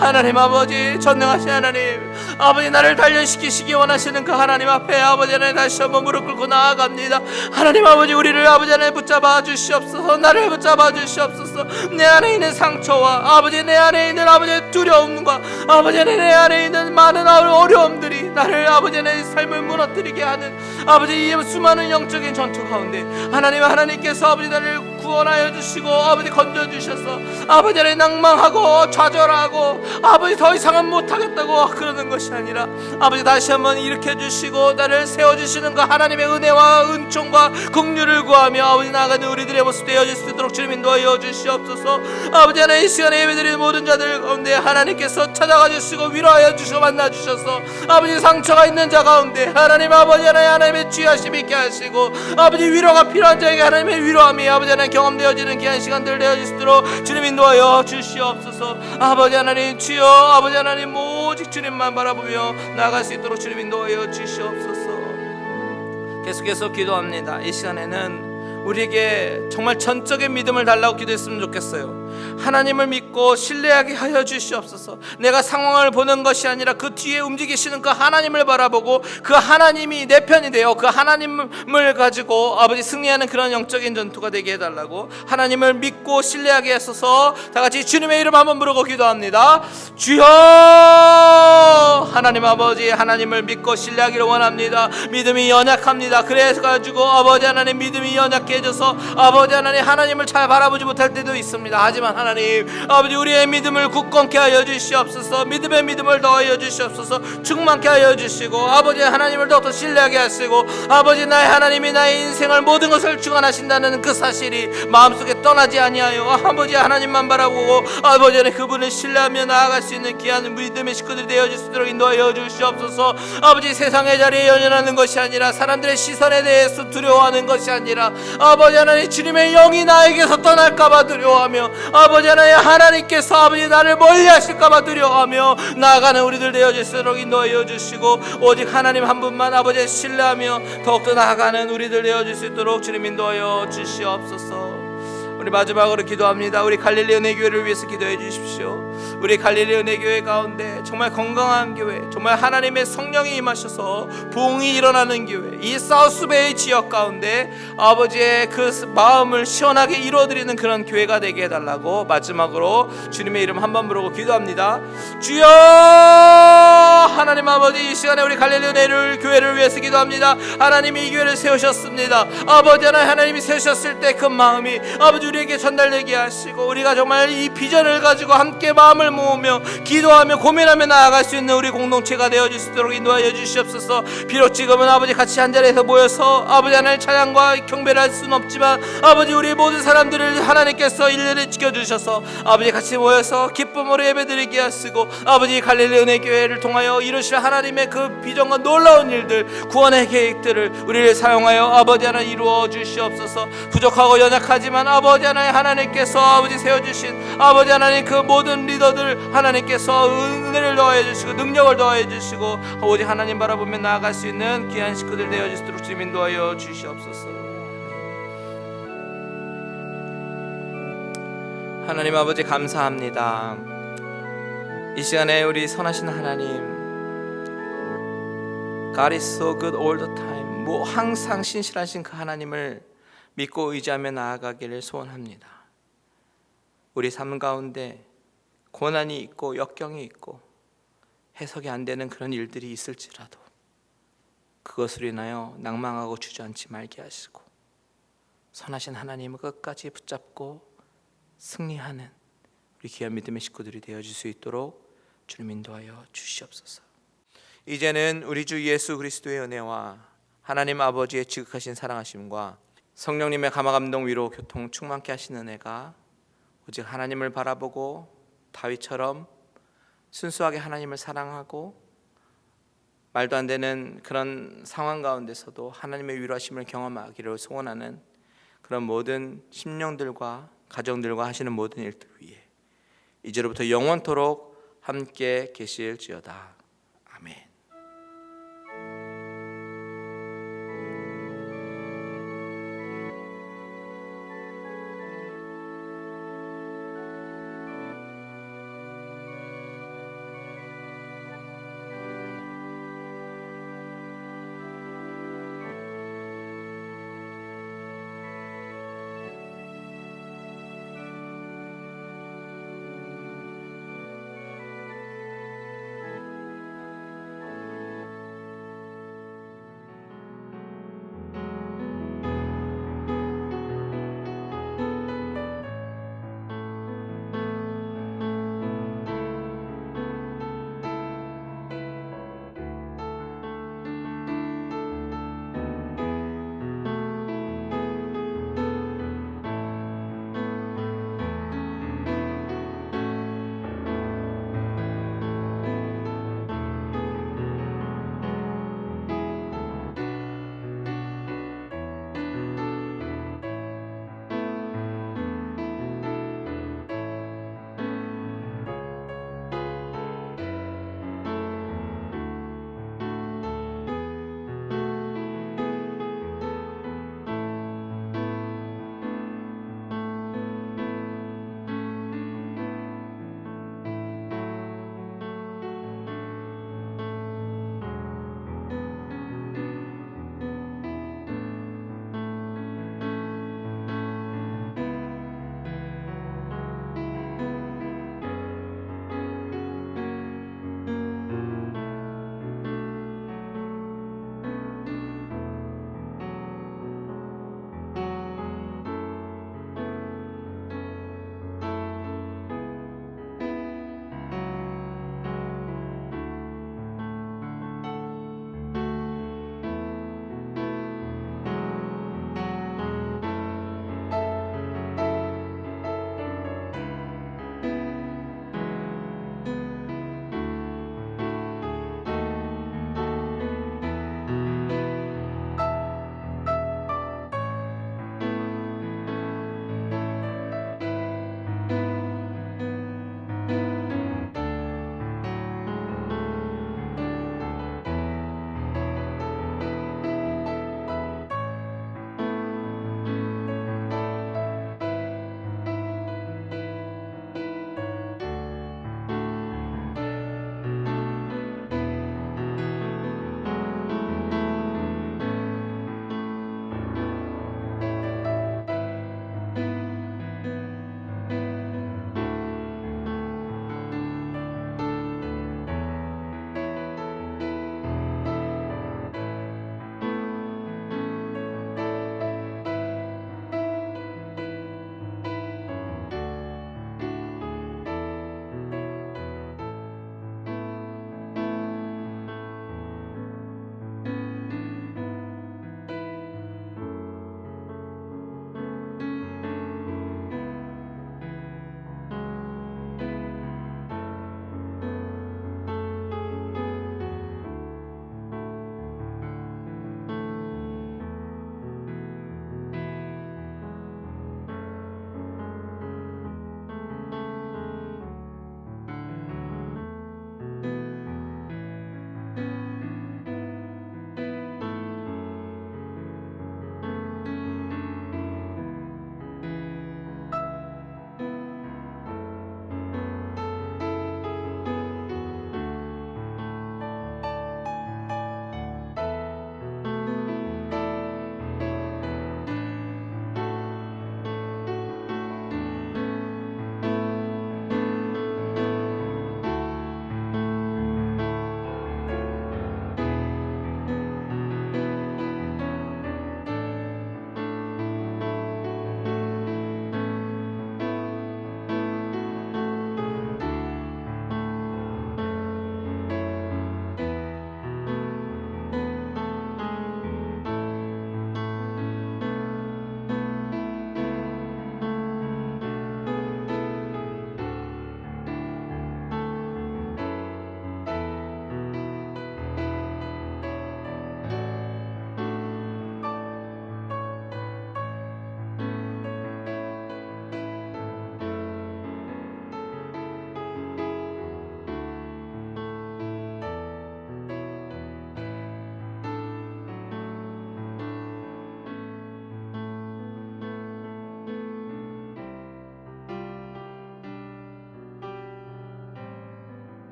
하나님 아버지, 전능하신 하나님 아버지, 나를 단련시키시기 원하시는 그 하나님 앞에 아버지 하나님 다시 한번 무릎 꿇고 나아갑니다. 하나님 아버지, 우리를 아버지 하나님 붙잡아 주시옵소서. 나를 붙잡아 주시옵소서. 내 안에 있는 상처와 아버지 내 안에 있는 아버지의 두려움과 아버지 내 안에 있는 많은 어려움들이 나를 아버지 하나님의 삶을 무너뜨리게 하는 아버지 이 수많은 영적인 전투 가운데 하나님께서 아버지 나를 구원하여 주시고 아버지 건져 주셔서 아버지 하나님 낭망하고 좌절하고 아버지 더 이상은 못하겠다고 그러는 것이 아니라 아버지 다시 한번 일으켜 주시고 나를 세워 주시는 그 하나님의 은혜와 은총과 긍휼을 구하며 아버지 나아가는 우리들의 모습 되어질 수 있도록 주님 인도하여 주시옵소서. 아버지 하나님 이 시간에 예배드리는 모든 자들 가운데 하나님께서 찾아가 주시고 위로하여 주시고 만나 주셔서 아버지 상처가 있는 자 가운데 하나님 아버지 하나님의 귀하심 있게 하시고 아버지 위로가 필요한 자에게 하나님의 위로함이 아버지 하나님 경험되어지는 귀한 시간들 되어질 수 있도록 주님 인도하여 주시옵소서. 아버지 하나님 주여, 아버지 하나님 오직 주님만 바라보며 나아갈 수 있도록 주님 인도하여 주시옵소서. 계속해서 기도합니다. 이 시간에는 우리에게 정말 전적인 믿음을 달라고 기도했으면 좋겠어요. 하나님을 믿고 신뢰하게 하여 주시옵소서. 내가 상황을 보는 것이 아니라 그 뒤에 움직이시는 그 하나님을 바라보고 그 하나님이 내 편이 되어 그 하나님을 가지고 아버지 승리하는 그런 영적인 전투가 되게 해달라고 하나님을 믿고 신뢰하게 하소서. 다 같이 주님의 이름 한번 부르고 기도합니다. 주여, 하나님 아버지, 하나님을 믿고 신뢰하기를 원합니다. 믿음이 연약합니다. 그래서 가지고 아버지 하나님 믿음이 연약해져서 아버지 하나님 하나님을 잘 바라보지 못할 때도 있습니다. 하지만 하나님 아버지 우리의 믿음을 굳건케 하여 주시옵소서. 믿음의 믿음을 더하여 주시옵소서. 충만케 하여 주시고 아버지 하나님을 더욱더 신뢰하게 하시고 아버지 나의 하나님이 나의 인생을 모든 것을 주관하신다는 그 사실이 마음속에 떠나지 아니하여 아버지 하나님만 바라보고 아버지 하나님 그분을 신뢰하며 나아갈 수 있는 귀한 믿음의 식구들이 되어질 수 있도록 인도하여 주시옵소서. 아버지 세상의 자리에 연연하는 것이 아니라 사람들의 시선에 대해서 두려워하는 것이 아니라 아버지 하나님 주님의 영이 나에게서 떠날까봐 두려워하며 아버지 하나님께서 아버지 나를 멀리하실까봐 두려워하며 나아가는 우리들 되어질 수 있도록 인도하여 주시고 오직 하나님 한 분만 아버지 신뢰하며 더욱더 나아가는 우리들 되어질 수 있도록 주님 인도하여 주시옵소서. 우리 마지막으로 기도합니다. 우리 갈릴리 은혜교회를 위해서 기도해 주십시오. 우리 갈릴리 은혜교회 가운데 정말 건강한 교회, 정말 하나님의 성령이 임하셔서 부흥이 일어나는 교회, 이 사우스베이 지역 가운데 아버지의 그 마음을 시원하게 이루어드리는 그런 교회가 되게 해달라고 마지막으로 주님의 이름 한번 부르고 기도합니다. 주여, 하나님 아버지, 이 시간에 우리 갈릴리 은혜를 교회를 위해서 기도합니다. 하나님이 이 교회를 세우셨습니다. 아버지 하나님이 세우셨을 때 그 마음이 아버지 우리에게 전달되게 하시고 우리가 정말 이 비전을 가지고 함께 마음을 모으며 기도하며 고민하며 나아갈 수 있는 우리 공동체가 되어질 수 있도록 인도하여 주시옵소서. 비록 지금은 아버지 같이 한자리에서 모여서 아버지 하나님 찬양과 경배를 할 수는 없지만 아버지 우리 모든 사람들을 하나님께서 일일이 지켜주셔서 아버지 같이 모여서 기쁨으로 예배드리게 하시고 아버지 갈릴리 은혜교회를 통하여 이루실 하나님의 그 비전과 놀라운 일들, 구원의 계획들을 우리를 사용하여 아버지 하나님 이루어 주시옵소서. 부족하고 연약하지만 아버지 하나님 하나님께서 아버지 세워주신 아버지 하나님 그 모든 리더들 하나님께서 은혜를 더하여 주시고 능력을 더하여 주시고 오직 하나님 바라보며 나아갈 수 있는 귀한 식구들 되어 주시도록 주님 인도하여 주시옵소서. 하나님 아버지 감사합니다. 이 시간에 우리 선하신 하나님, God is so good all the time, 항상 신실하신 그 하나님을 믿고 의지하며 나아가기를 소원합니다. 우리 삶 가운데 고난이 있고 역경이 있고 해석이 안 되는 그런 일들이 있을지라도 그것으로 인하여 낭망하고 주저앉지 말게 하시고 선하신 하나님을 끝까지 붙잡고 승리하는 우리 귀한 믿음의 식구들이 되어질 수 있도록 주님 인도하여 주시옵소서. 이제는 우리 주 예수 그리스도의 은혜와 하나님 아버지의 지극하신 사랑하심과 성령님의 감화감동 위로 교통 충만케 하시는 은혜가 오직 하나님을 바라보고 다윗처럼 순수하게 하나님을 사랑하고 말도 안 되는 그런 상황 가운데서도 하나님의 위로하심을 경험하기를 소원하는 그런 모든 심령들과 가정들과 하시는 모든 일들 위해 이제로부터 영원토록 함께 계실지어다. 아멘.